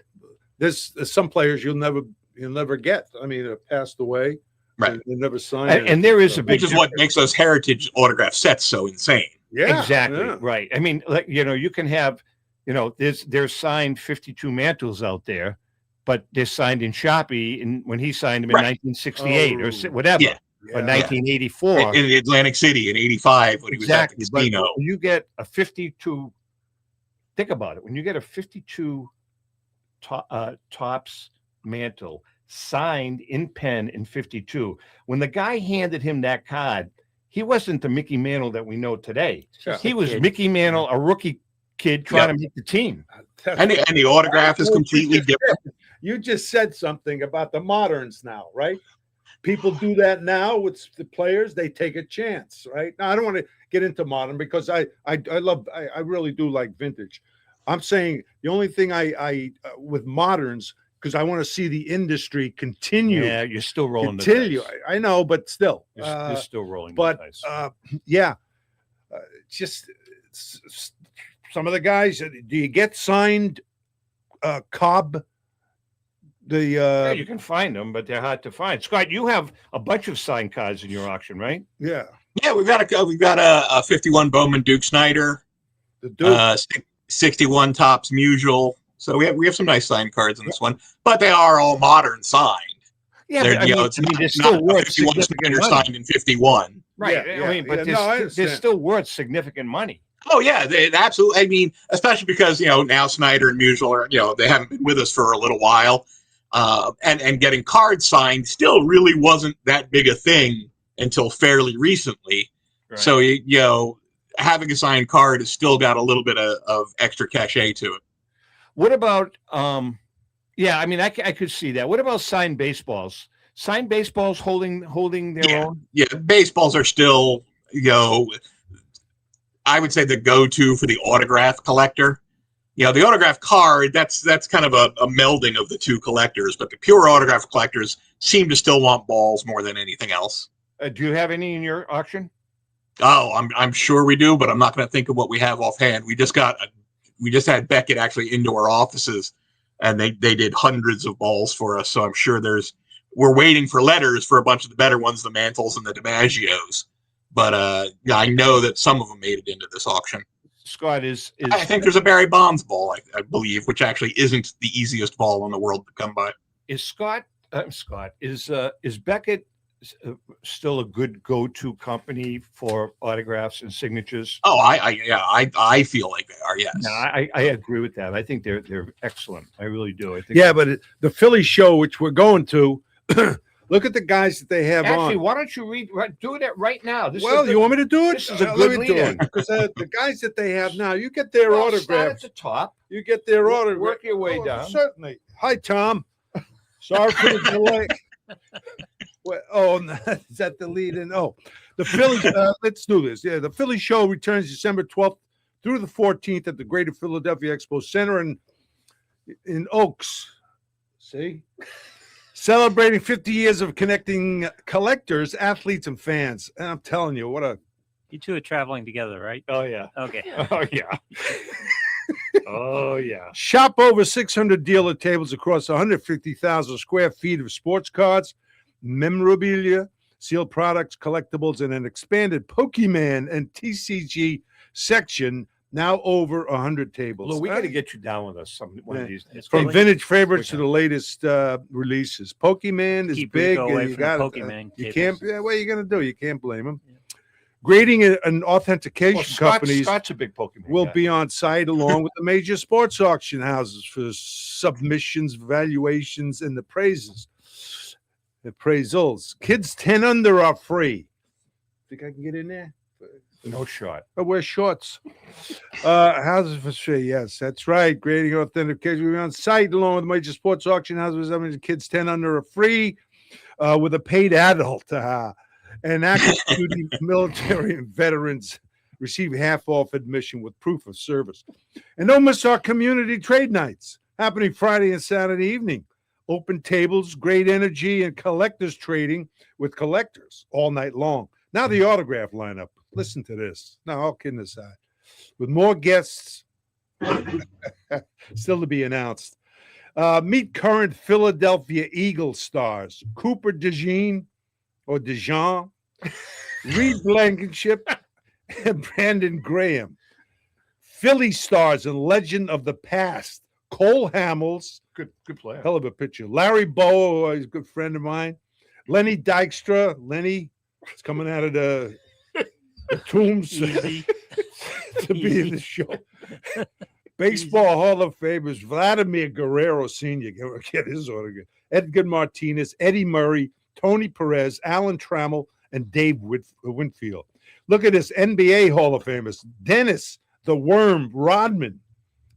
there's some players you'll never get. I mean, have passed away, right? They never signed. And there is a big, which is what makes those heritage autograph sets so insane. Yeah, exactly. Yeah. Right. I mean, you can have, there's signed 52 mantles out there, but they're signed in Sharpie when he signed them in 1968 or whatever. Yeah. Or 1984 in Atlantic City in '85 when he was at the casino. But when you get a 52, think about it. When you get a 52 tops mantle signed in pen in 52, when the guy handed him that card, he wasn't the Mickey Mantle that we know today. Yeah. He was Mickey Mantle, a rookie kid trying to make the team. And the autograph is completely different. You just said something about the moderns now, right? People do that now with the players. They take a chance, right? Now, I don't want to get into modern because I really do like vintage. I'm saying the only thing I with moderns, because I want to see the industry continue. Yeah, you're still rolling continue. the dice. I know, but still. You're still rolling but, the dice. Just some of the guys, do you get signed Cobb? Yeah, you can find them, but they're hard to find. Scott, you have a bunch of signed cards in your auction, right? Yeah. Yeah, we've got a 51 Bowman Duke Snyder, the Duke. 61 Topps Musial. So we have some nice signed cards in this one, but they are all modern signed. Yeah, but they're still worth significant money. Signed in 51. Right. They're still worth significant money. Oh yeah, they absolutely. I mean, especially because now Snyder and Musial are they haven't been with us for a little while. And getting cards signed still really wasn't that big a thing until fairly recently. Right. So, having a signed card has still got a little bit of extra cachet to it. What about, I mean, I could see that. What about signed baseballs? Signed baseballs holding their own? Yeah, baseballs are still, I would say the go-to for the autograph collector. The autograph card, that's kind of a melding of the two collectors, but the pure autograph collectors seem to still want balls more than anything else. Do you have any in your auction? Oh, I'm sure we do, but I'm not going to think of what we have offhand. We just had Beckett actually into our offices, and they did hundreds of balls for us. So I'm sure we're waiting for letters for a bunch of the better ones, the Mantles and the DiMaggios. But I know that some of them made it into this auction. Scott is I think there's a Barry Bonds ball, I believe, which actually isn't the easiest ball in the world to come by. Is Beckett still a good go-to company for autographs and signatures? Oh, I feel like they are. Yes. No, I agree with that. I think they're excellent. I really do. I think. Yeah, but the Philly show, which we're going to, look at the guys that they have on. Actually, why don't you do that right now? You want me to do it? This is a good lead-in. Because the guys that they have now, you get their autographs. Start at the top. You get their autograph. Work your way down. Certainly. Hi, Tom. Sorry for the delay. Is that the lead-in? Oh, the Philly. Let's do this. Yeah, the Philly show returns December 12th through the 14th at the Greater Philadelphia Expo Center in Oaks. See? Celebrating 50 years of connecting collectors, athletes, and fans. And I'm telling you, you two are traveling together, right? Oh, yeah. Okay. Oh, yeah. Oh, yeah. Shop over 600 dealer tables across 150,000 square feet of sports cards, memorabilia, sealed products, collectibles, and an expanded Pokemon and TCG section Now over 100 tables. Lou, we got to get you down with us one of these days. From vintage favorites to the latest releases. Pokemon is Keep big. Rico away You from got the it. Pokemon You cables. can't. Yeah, what are you going to do? You can't blame them. Grading and authentication companies Scott's a big Pokemon will guy. be on site along with the major sports auction houses for submissions, valuations, and appraisals. Kids 10 under are free. Think I can get in there? No shot. I wear shorts. Houses for free. Yes, that's right. Grading authentication will be on site along with the major sports auction houses. I mean, kids 10 under are free with a paid adult. And active duty military and veterans receive half off admission with proof of service. And don't miss our community trade nights happening Friday and Saturday evening. Open tables, great energy, and collectors trading with collectors all night long. Now the autograph lineup. Listen to this. Now, all kidding aside, with more guests still to be announced. Meet current Philadelphia Eagles stars Cooper DeJean, Reed Blankenship, and Brandon Graham. Philly stars and legend of the past, Cole Hamels, Good player. hell of a pitcher. Larry Bowe, he's a good friend of mine. Lenny Dykstra. Lenny is coming out of the tombs to be in the show. Baseball Hall of Famers, Vladimir Guerrero Sr., get his autograph. Edgar Martinez, Eddie Murray, Tony Perez, Alan Trammell, and Dave Winfield. Look at this NBA Hall of Famers, Dennis the Worm Rodman,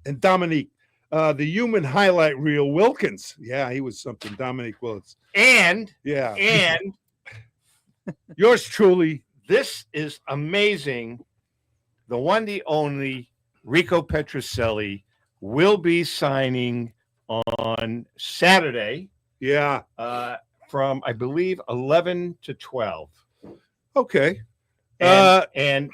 and Dominique, the human highlight reel Wilkins. Yeah, he was something, Dominique Wilkins. And Yours truly. this is amazing. The one, the only, Rico Petrocelli will be signing on Saturday. Yeah. From, I believe, 11 to 12. Okay. And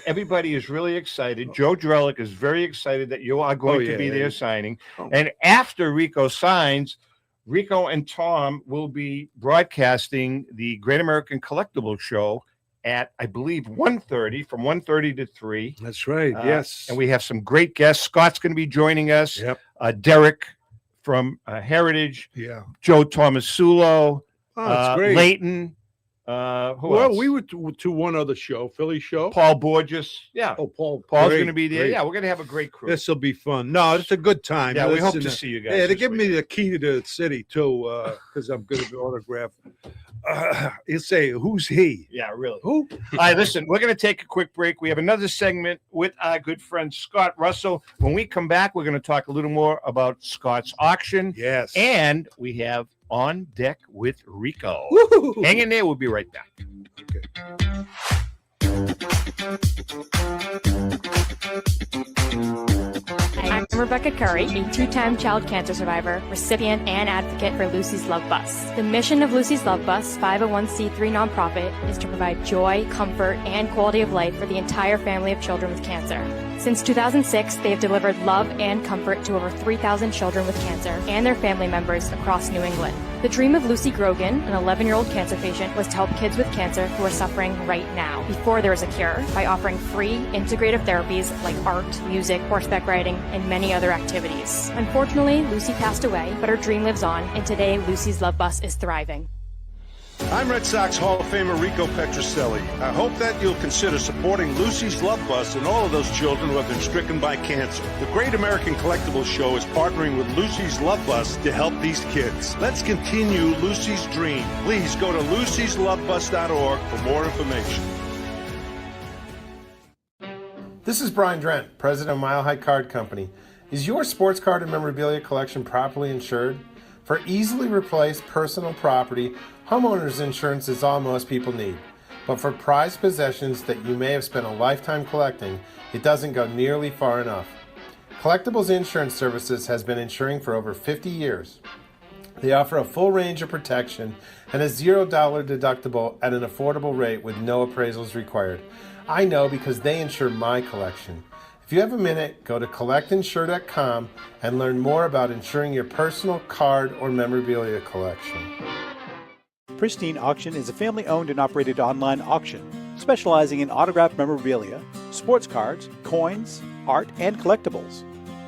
everybody is really excited. Joe Drellick is very excited that you are going to be there signing. And after Rico signs, Rico and Tom will be broadcasting the Great American Collectible Show at, I believe, 1:30, from 1:30 to 3. That's right. Yes. And we have some great guests. Scott's going to be joining us. Yep. Derek from Heritage. Yeah. Joe Tomasulo. Oh, that's great. Leighton. Who else? We were to one other show, Philly show. Paul Borges. Yeah. Oh, Paul's going to be there. Yeah, we're going to have a great crew. This will be fun. No, it's a good time. Yeah, we hope Listen, to see you guys. Yeah, they this give week. me the key to the city too, because I'm going to be autographed. He'll say, "Who's he?" Yeah, really. Who? All right, listen, we're going to take a quick break. We have another segment with our good friend Scott Russell. When we come back, we're going to talk a little more about Scott's auction. Yes. And we have On Deck with Rico. Woo-hoo. Hang in there. We'll be right back. I'm Rebecca Curry, a two-time child cancer survivor, recipient, and advocate for Lucy's Love Bus. The mission of Lucy's Love Bus, 501c3 nonprofit, is to provide joy, comfort, and quality of life for the entire family of children with cancer. Since 2006, they have delivered love and comfort to over 3,000 children with cancer and their family members across New England. The dream of Lucy Grogan, an 11-year-old cancer patient, was to help kids with cancer who are suffering right now, before there is a cure, by offering free, integrative therapies like art, music, horseback riding, and many other activities. Unfortunately, Lucy passed away, but her dream lives on, and today Lucy's Love Bus is thriving. I'm Red Sox Hall of Famer Rico Petrocelli. I hope that you'll consider supporting Lucy's Love Bus and all of those children who have been stricken by cancer. The Great American Collectibles Show is partnering with Lucy's Love Bus to help these kids. Let's continue Lucy's dream. Please go to lucyslovebus.org for more information. This is Brian Drent, president of Mile High Card Company. Is your sports card and memorabilia collection properly insured? For easily replaced personal property, homeowners insurance is all most people need. But for prized possessions that you may have spent a lifetime collecting, it doesn't go nearly far enough. Collectibles Insurance Services has been insuring for over 50 years. They offer a full range of protection and a $0 deductible at an affordable rate with no appraisals required. I know because they insure my collection. If you have a minute, go to collectinsure.com and learn more about insuring your personal card or memorabilia collection. Pristine Auction is a family-owned and operated online auction specializing in autographed memorabilia, sports cards, coins, art, and collectibles.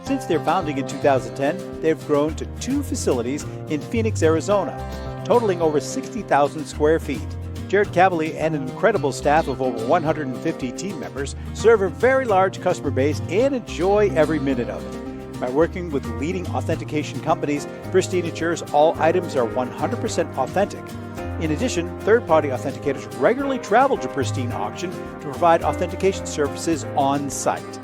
Since their founding in 2010, they've grown to 2 facilities in Phoenix, Arizona, totaling over 60,000 square feet. Jared Cavalier and an incredible staff of over 150 team members serve a very large customer base and enjoy every minute of it. By working with leading authentication companies, Pristine ensures all items are 100% authentic. In addition, third-party authenticators regularly travel to Pristine Auction to provide authentication services on site.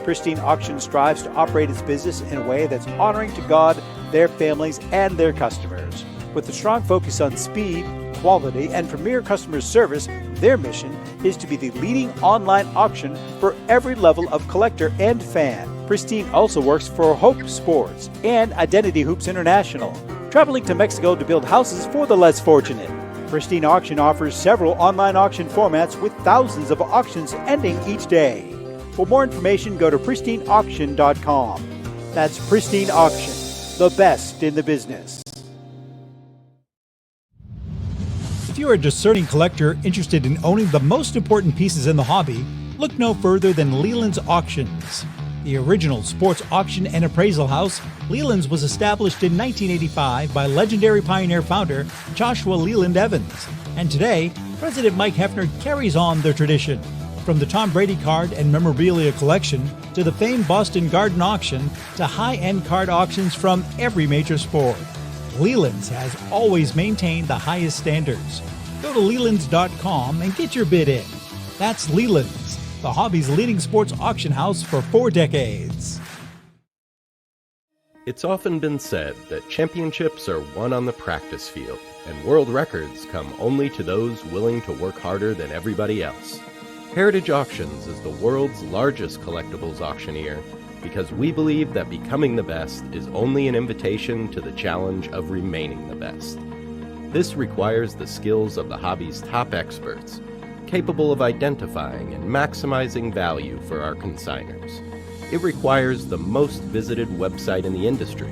Pristine Auction strives to operate its business in a way that's honoring to God, their families, and their customers. With a strong focus on speed, quality, and premier customer service, their mission is to be the leading online auction for every level of collector and fan. Pristine also works for Hope Sports and Identity Hoops International, traveling to Mexico to build houses for the less fortunate. Pristine Auction offers several online auction formats with thousands of auctions ending each day. For more information, go to pristineauction.com. That's Pristine Auction, the best in the business. If you're a discerning collector interested in owning the most important pieces in the hobby, look no further than Leland's Auctions. The original sports auction and appraisal house, Leland's was established in 1985 by legendary Pioneer founder Joshua Leland Evans. And today, President Mike Hefner carries on their tradition. From the Tom Brady card and memorabilia collection to the famed Boston Garden auction to high-end card auctions from every major sport, Leland's has always maintained the highest standards. Go to Lelands.com and get your bid in. That's Leland's, the hobby's leading sports auction house for 4 decades. It's often been said that championships are won on the practice field, and world records come only to those willing to work harder than everybody else. Heritage Auctions is the world's largest collectibles auctioneer because we believe that becoming the best is only an invitation to the challenge of remaining the best. This requires the skills of the hobby's top experts, capable of identifying and maximizing value for our consigners. It requires the most visited website in the industry,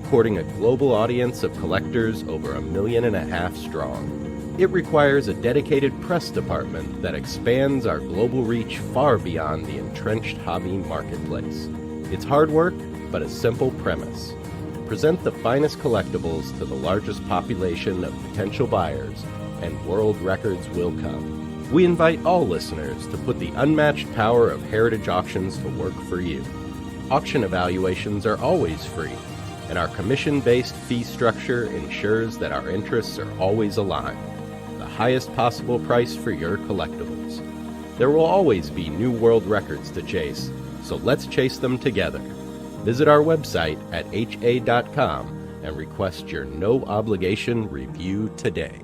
courting a global audience of collectors over 1.5 million strong. It requires a dedicated press department that expands our global reach far beyond the entrenched hobby marketplace. It's hard work, but a simple premise. Present the finest collectibles to the largest population of potential buyers, and world records will come. We invite all listeners to put the unmatched power of Heritage Auctions to work for you. Auction evaluations are always free, and our commission-based fee structure ensures that our interests are always aligned. The highest possible price for your collectibles. There will always be new world records to chase, so let's chase them together. Visit our website at ha.com and request your no-obligation review today.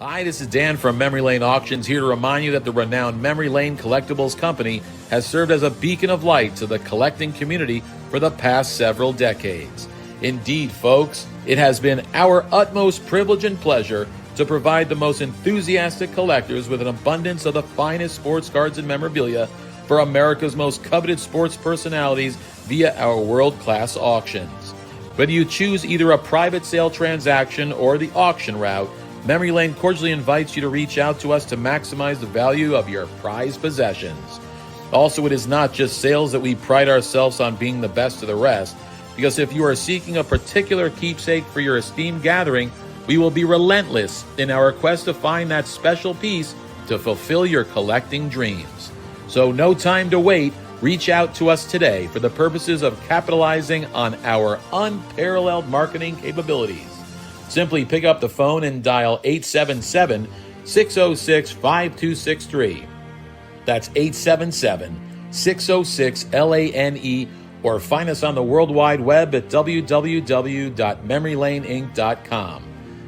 Hi, this is Dan from Memory Lane Auctions, here to remind you that the renowned Memory Lane Collectibles Company has served as a beacon of light to the collecting community for the past several decades. Indeed, folks, it has been our utmost privilege and pleasure to provide the most enthusiastic collectors with an abundance of the finest sports cards and memorabilia for America's most coveted sports personalities via our world-class auctions. Whether you choose either a private sale transaction or the auction route, Memory Lane cordially invites you to reach out to us to maximize the value of your prized possessions. Also, it is not just sales that we pride ourselves on being the best of the rest, because if you are seeking a particular keepsake for your esteemed gathering, we will be relentless in our quest to find that special piece to fulfill your collecting dreams. So no time to wait. Reach out to us today for the purposes of capitalizing on our unparalleled marketing capabilities. Simply pick up the phone and dial 877-606-5263. That's 877-606-LANE, or find us on the World Wide Web at www.memorylaneinc.com.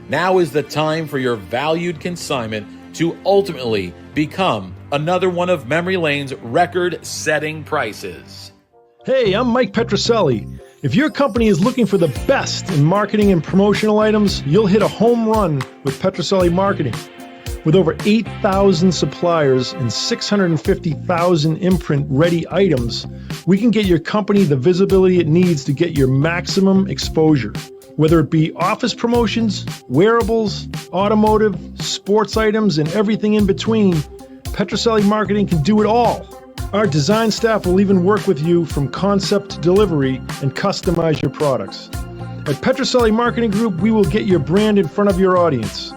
Now is the time for your valued consignment to ultimately become another one of Memory Lane's record-setting prices. Hey, I'm Mike Petroselli. If your company is looking for the best in marketing and promotional items, you'll hit a home run with Petroselli Marketing. With over 8,000 suppliers and 650,000 imprint-ready items, we can get your company the visibility it needs to get your maximum exposure. Whether it be office promotions, wearables, automotive, sports items, and everything in between, Petroselli Marketing can do it all. Our design staff will even work with you from concept to delivery and customize your products. At Petroselli Marketing Group, we will get your brand in front of your audience.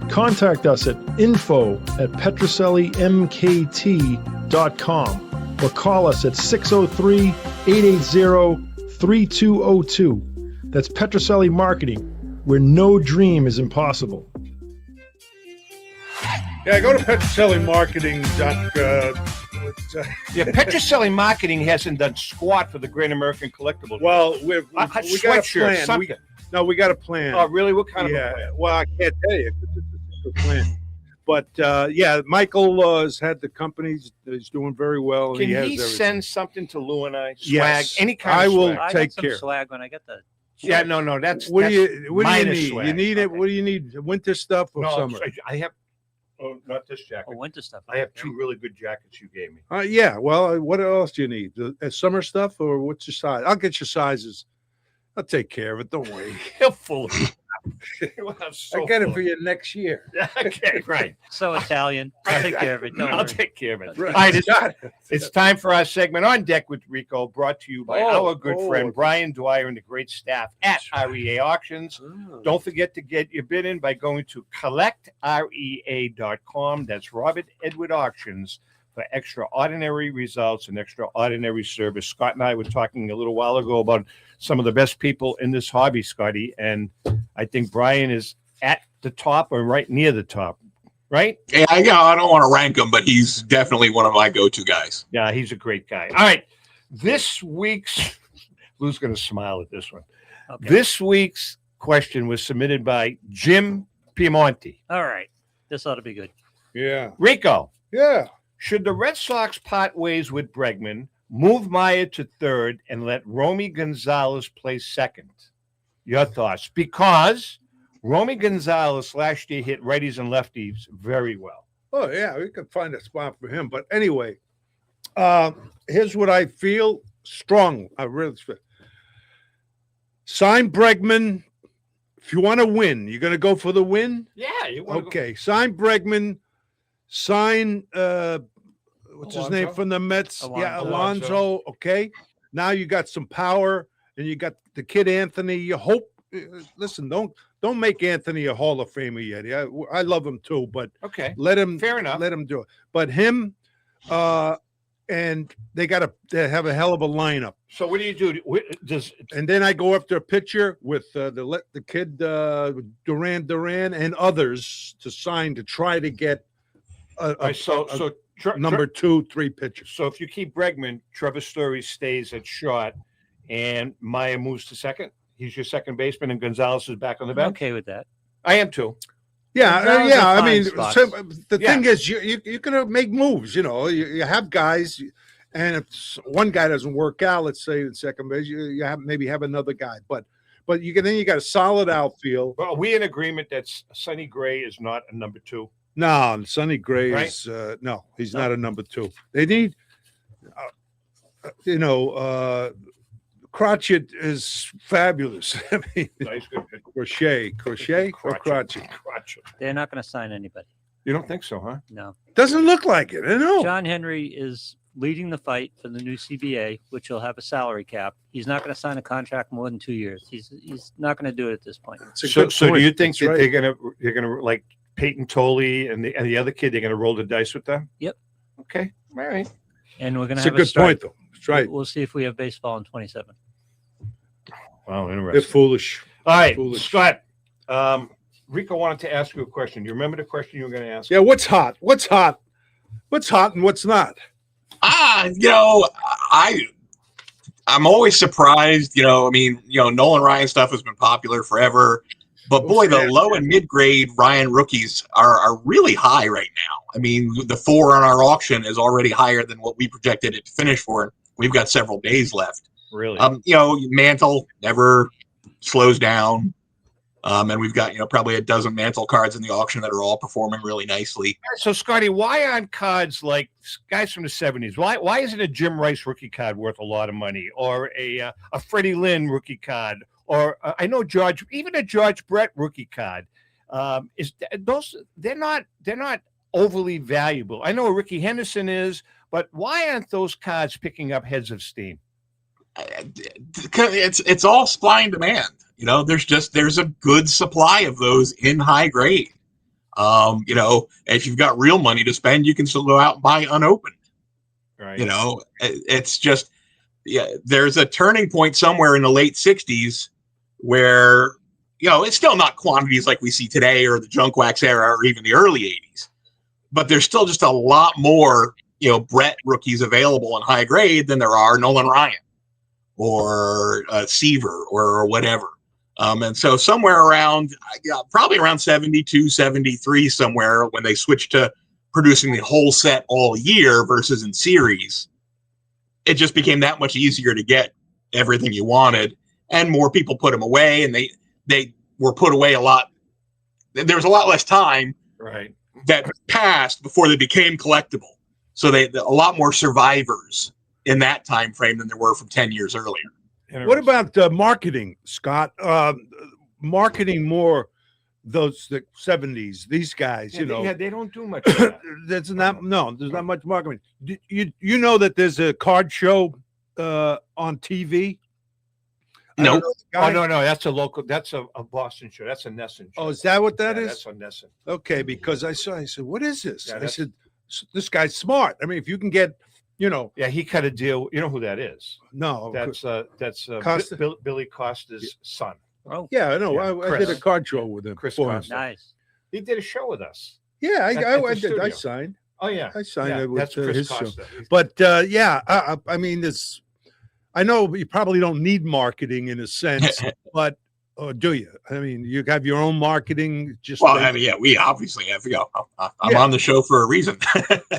Contact us at info@petrosellimkt.com or call us at 603-880-3202. That's Petroselli Marketing, where no dream is impossible. Yeah, go to Petroselli Yeah, Petroselli Marketing hasn't done squat for the Great American Collectible. Well, we got a sweatshirt, plan. We got a plan. Oh, really? What kind of a Yeah. plan? Well, I can't tell you. It's a plan. But yeah, Michael has had the company. He's doing very well. Can he has he everything. send something to Lou and I? Swag, Yes. any kind I of will swag. I take got some care. swag when I get the. Yeah, no, that's What do that's you minus need? swag. You need it. What do you need? Winter stuff or No, summer? I have. Oh, not this jacket. Oh, winter stuff. I have two really good jackets you gave me. Yeah. Well, what else do you need? The summer stuff or what's your size? I'll get your sizes. I'll take care of it. Don't worry. You're full of I get it for you next year. Okay, right. So Italian. I'll take care of it. Don't I'll worry. take care of it. Right. All right, it's time for our segment On Deck with Rico, brought to you by our good friend Brian Dwyer and the great staff at REA Auctions. Don't forget to get your bid in by going to collectrea.com. That's Robert Edward Auctions for extraordinary results and extraordinary service. Scott and I were talking a little while ago about some of the best people in this hobby, Scotty, and I think Brian is at the top or right near the top, right? Yeah, I don't want to rank him, but he's definitely one of my go-to guys. Yeah, he's a great guy. All right, this week's Lou's going to smile at this one. Okay. This week's question was submitted by Jim Piemonte. All right. This ought to be good. Yeah. Rico, Yeah. should the Red Sox part ways with Bregman, move Meyer to third, and let Romy Gonzalez play second? Your thoughts? Because Romy Gonzalez last year hit righties and lefties very well. Oh yeah, we could find a spot for him. But anyway, here's what I feel strong. I really feel. Sign Bregman. If you want to win, you're going to go for the win. Yeah, you want Okay, sign Bregman. Sign what's his name from the Mets? Yeah, Alonso. Okay, now you got some power, and you got the kid Anthony. You hope. Listen, don't make Anthony a Hall of Famer yet. Yeah, I love him too, but Okay, let him. fair enough. Let him do it. But him, and they they have a hell of a lineup. So what do you do? And then I go after a pitcher with the kid Duran and others to sign to try to get number 2, 3 pitchers. So if you keep Bregman, Trevor Story stays at short, and Meyer moves to second. He's your second baseman, and Gonzalez is back on the I'm bench. okay with that. I am too. Yeah, Gonzalez yeah. are I mean, fine the thing is, you're gonna make moves. You know, you have guys, and if one guy doesn't work out, let's say in second base, you maybe have another guy. But you got a solid outfield. Well, are we in agreement that Sonny Gray is not a number 2? No, Sonny Gray Right? is no, he's not a number 2. They need, Crotchet is fabulous. I mean, Nice, good. Crochet or Crotchet. They're not going to sign anybody. You don't think so, huh? No. Doesn't look like it. I know. John Henry is leading the fight for the new CBA, which will have a salary cap. He's not going to sign a contract more than 2 years. He's not going to do it at this point. So do you think that they're gonna like Peyton Tolley and the other kid? They're gonna roll the dice with them? Yep. Okay. All right. And we're going to It's a have good strike. point, though. That's right. We'll see if we have baseball in 27. Wow, They're interesting. foolish. All right, Foolish. Scott. Rico wanted to ask you a question. Do you remember the question you were going to ask? Yeah, what's hot? What's hot? What's hot and what's not? I'm always surprised, Nolan Ryan stuff has been popular forever, but boy, the low and mid grade Ryan rookies are really high right now. I mean, the 4 on our auction is already higher than what we projected it to finish for. We've got several days left. Really? Mantle never slows down. And we've got, probably a dozen Mantle cards in the auction that are all performing really nicely. So, Scotty, why aren't cards like guys from the 70s? Why isn't a Jim Rice rookie card worth a lot of money, or a Freddie Lynn rookie card, or I know even a George Brett rookie card? They're not overly valuable? I know Ricky Henderson is, but why aren't those cards picking up heads of steam? It's all supply and demand. There's a good supply of those in high grade. If you've got real money to spend, you can still go out and buy unopened. Right. It's just, there's a turning point somewhere in the late 60s where, it's still not quantities like we see today or the junk wax era or even the early 80s, but there's still just a lot more, Brett rookies available in high grade than there are Nolan Ryan or Seaver or whatever. And so somewhere around, probably around 72, 73, somewhere when they switched to producing the whole set all year versus in series, it just became that much easier to get everything you wanted, and more people put them away, and they were put away a lot. There was a lot less time right that passed before they became collectible. So a lot more survivors in that time frame than there were from 10 years earlier. What about marketing, Scott? Marketing more the 70s, these guys, they don't do much of that. There's not much marketing. You know that there's a card show on TV? No. No, that's a local, that's a Boston show. That's a Nesson show. Oh, is that what that is? That's on Nesson. Okay, because I said, what is this? I said, this guy's smart. I mean, if you can get, yeah, he cut a deal. You know who that is? No, that's Costa? Billy Costa's son. Oh, yeah, I know. Yeah, I did a card show with him. Chris for him. Costa. Nice. He did a show with us. Yeah, at the I did. studio. I signed. Oh yeah, I signed it with that's Chris his show. Costa. But I mean, this. I know you probably don't need marketing in a sense, but do you? I mean, you have your own marketing. We obviously have. I'm on the show for a reason.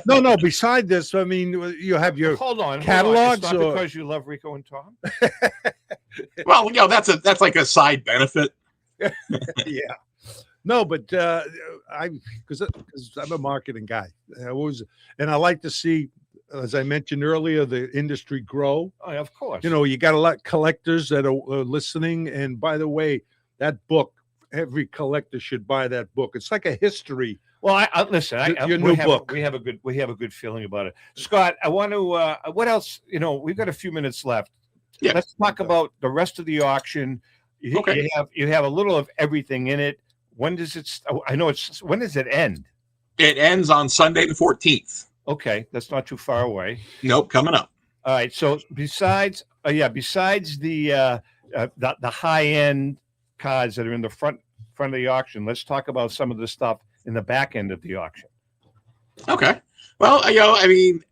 No. Beside this, I mean, you have your catalogs. It's not because you love Rico and Tom. Well, that's like a side benefit. Yeah. No, but because I'm a marketing guy, and I like to see, as I mentioned earlier, the industry grow. Oh, of course. You got a lot of collectors that are listening. And by the way, that book, every collector should buy that book. It's like a history. Well, listen. Your new book. We have a good feeling about it. Scott, I want to. What else? We've got a few minutes left. Yeah. Let's talk about the rest of the auction. Okay. You have a little of everything in it. When does it? When does it end? It ends on Sunday the 14th. Okay, that's not too far away. Nope, coming up. All right. So besides the high end cards that are in the front of the auction, let's talk about some of the stuff in the back end of the auction. Okay. Well, I mean,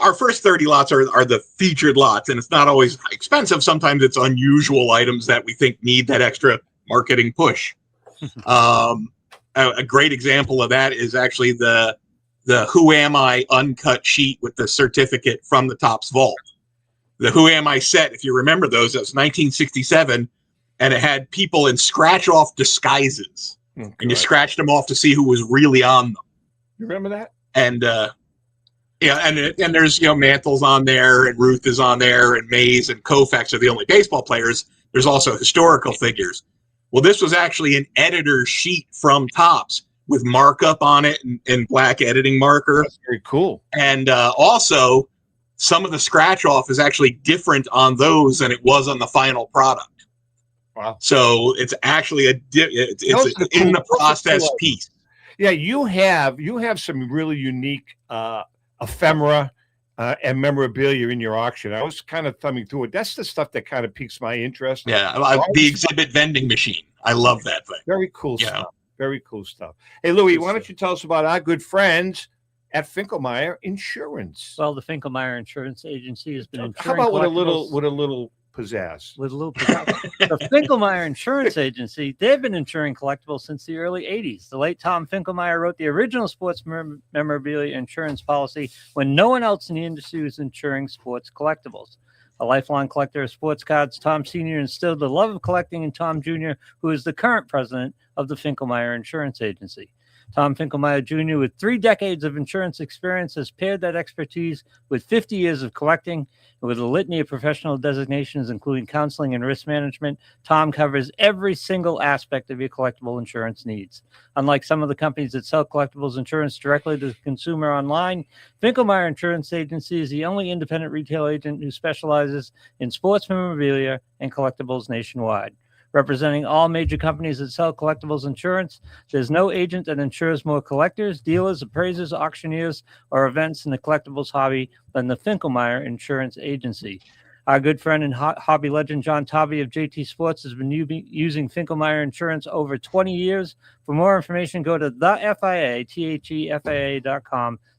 our first 30 lots are the featured lots, and it's not always expensive. Sometimes it's unusual items that we think need that extra marketing push. A great example of that is actually the Who Am I uncut sheet with the certificate from the Topps vault. The Who Am I set, if you remember those, that was 1967, and it had people in scratch-off disguises. Oh, and you scratched them off to see who was really on them. You remember that? And and there's Mantle's on there, and Ruth is on there, and Mays and Koufax are the only baseball players. There's also historical figures. Well, this was actually an editor's sheet from Topps with markup on it and black editing marker. That's very cool. And also, some of the scratch off is actually different on those than it was on the final product. Wow! So it's actually it's in the process piece. Yeah, you have some really unique ephemera and memorabilia in your auction. I was kind of thumbing through it. That's the stuff that kind of piques my interest. Yeah, the exhibit vending machine. I love that thing. Very cool stuff. Very cool stuff. Hey, Louis, why don't you tell us about our good friends at Finkelmeyer Insurance? Well, the Finkelmeyer Insurance Agency has been How insuring about with a collectibles- little pizzazz? With a little pizzazz. The Finkelmeyer Insurance Agency, they've been insuring collectibles since the early 80s. The late Tom Finkelmeyer wrote the original sports memorabilia insurance policy when no one else in the industry was insuring sports collectibles. A lifelong collector of sports cards, Tom Sr. instilled the love of collecting in Tom Jr., who is the current president of the Finkelmeyer Insurance Agency. Tom Finkelmeyer Jr., with 3 decades of insurance experience, has paired that expertise with 50 years of collecting. And with a litany of professional designations, including counseling and risk management, Tom covers every single aspect of your collectible insurance needs. Unlike some of the companies that sell collectibles insurance directly to the consumer online, Finkelmeyer Insurance Agency is the only independent retail agent who specializes in sports memorabilia and collectibles nationwide. Representing all major companies that sell collectibles insurance, there's no agent that insures more collectors, dealers, appraisers, auctioneers, or events in the collectibles hobby than the Finkelmeyer Insurance Agency. Our good friend and hobby legend John Tobby of JT Sports has been using Finkelmeyer Insurance over 20 years. For more information, go to thefia.com.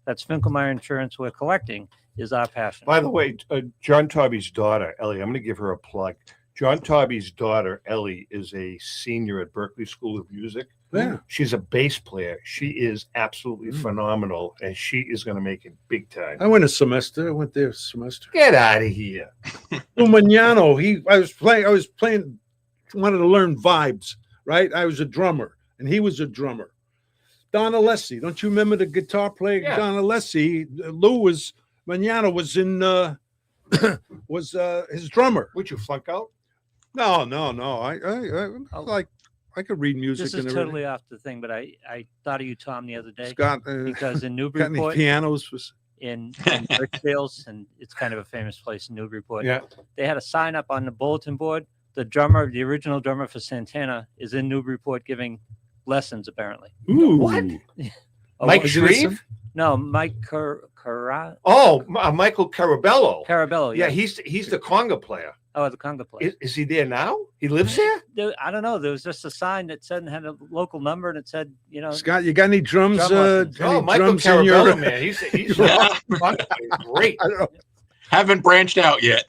That's Finkelmeyer Insurance, where collecting is our passion. By the way, John Tobby's daughter, Ellie, I'm going to give her a plug. John Tobby's daughter, Ellie, is a senior at Berkeley School of Music. Yeah. She's a bass player. She is absolutely phenomenal, and she is going to make it big time. I went a semester. I went there a semester. Get out of here. Magnano, I was playing, wanted to learn vibes, right? I was a drummer, and he was a drummer. Don Alessi, don't you remember the guitar player? Yeah. Don Alessi, Magnano was in, was his drummer. Would you flunk out? No. I could read music. This is and totally off the thing, but I thought of you, Tom, the other day. Scott, because in got any Newburyport, pianos? in Richfields, and it's kind of a famous place in Newburyport. Yeah. They had a sign up on the bulletin board. The original drummer for Santana, is in Newburyport giving lessons, apparently. Ooh. What? Mike Shreve? No, Mike Michael Carabello. Carabello, Yeah, he's the conga player. Oh, the conga player. Is he there now? He lives there? I don't know. There was just a sign that said, had a local number, and it said, Scott, you got any drums? Michael Carabello, man. He's great. Haven't branched out yet.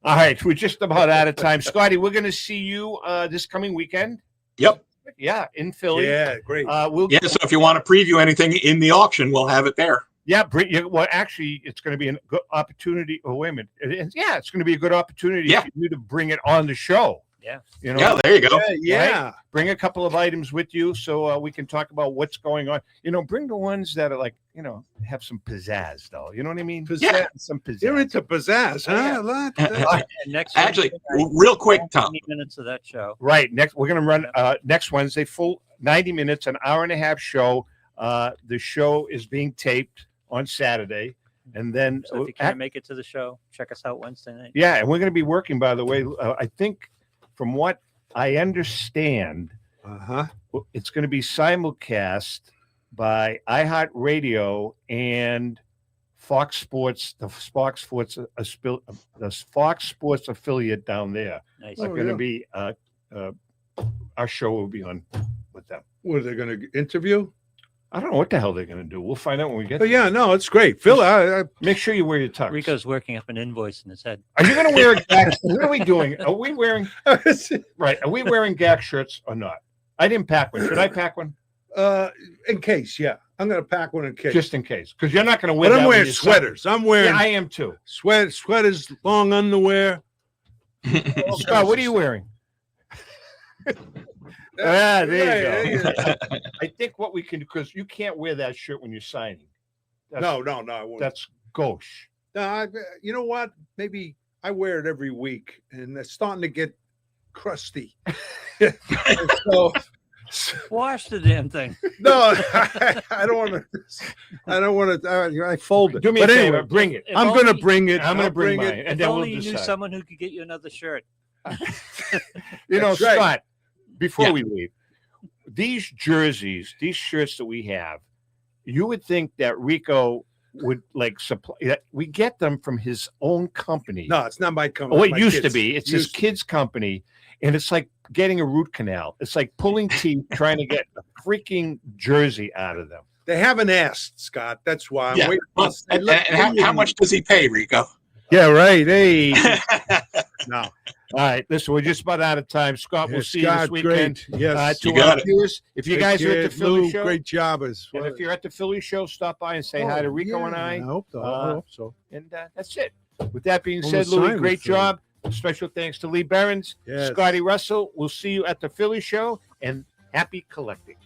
All right, we're just about out of time. Scotty, we're going to see you this coming weekend. Yep. Yeah, in Philly. Yeah, great. So if you want to preview anything in the auction, we'll have it there. Yeah, well, actually, it's going to be a good opportunity. Oh, wait a minute. It's going to be a good opportunity for you to bring it on the show. Yeah. Yeah, there you go. Yeah. Right? Bring a couple of items with you so we can talk about what's going on. Bring the ones that are have some pizzazz, though. You know what I mean? Pizzazz. Some pizzazz. You're into pizzazz, huh? Actually, real quick, Tom. 90 minutes of that show. Right. We're going to run next Wednesday, full 90 minutes, an hour and a half show. The show is being taped on Saturday, and then So if you can't make it to the show, check us out Wednesday night. Yeah, and we're going to be working, by the way. I think from what I understand, it's going to be simulcast by iHeartRadio and Fox Sports, the Fox Sports affiliate down there. Nice. Are going to be our show will be on with them. What are they going to interview? I don't know what the hell they're going to do. We'll find out when we get there. Yeah, no, it's great. Phil, make sure you wear your tux. Rico's working up an invoice in his head. Are you going to wear a GAC? What are we doing? Are we wearing right? Are we wearing GAC shirts or not? I didn't pack one. Should I pack one? In case, yeah. I'm going to pack one in case. Just in case. Because you're not going to wear But I'm wearing sweaters. I'm wearing. Yeah, I am too. Sweaters, long underwear. Scott, what are you wearing? There you go. I think what we can do, because you can't wear that shirt when you're signing. No, I won't. That's gauche. No, you know what? Maybe I wear it every week, and it's starting to get crusty. So, wash the damn thing. No, I don't want to. I don't want to. I fold it. Do me a favor. Bring it. I'm going to bring it. I'm going to bring mine, If and then only we'll you decide. knew someone who could get you another shirt. Scott. Right. Before we leave, these jerseys, these shirts that we have, you would think that Rico would supply. We get them from his own company. No, it's not my company. Oh, it used to be. It's his kids' company, and it's like getting a root canal. It's like pulling teeth trying to get a freaking jersey out of them. They haven't asked, Scott. That's why. I'm waiting. And how much does he pay, Rico? Yeah, right. Hey. No. All right, listen, we're just about out of time. Scott, we'll see you this weekend. Great. Yes, to our viewers, if you guys are at the Philly Lou, show, great job as well. And if you're at the Philly show, stop by and say hi to Rico and I. I hope so. And that's it. With that being Well, said, we'll Louis, sign great with Philly. job. Special thanks to Lee Behrens, Yes. Scotty Russell. We'll see you at the Philly show, and happy collecting.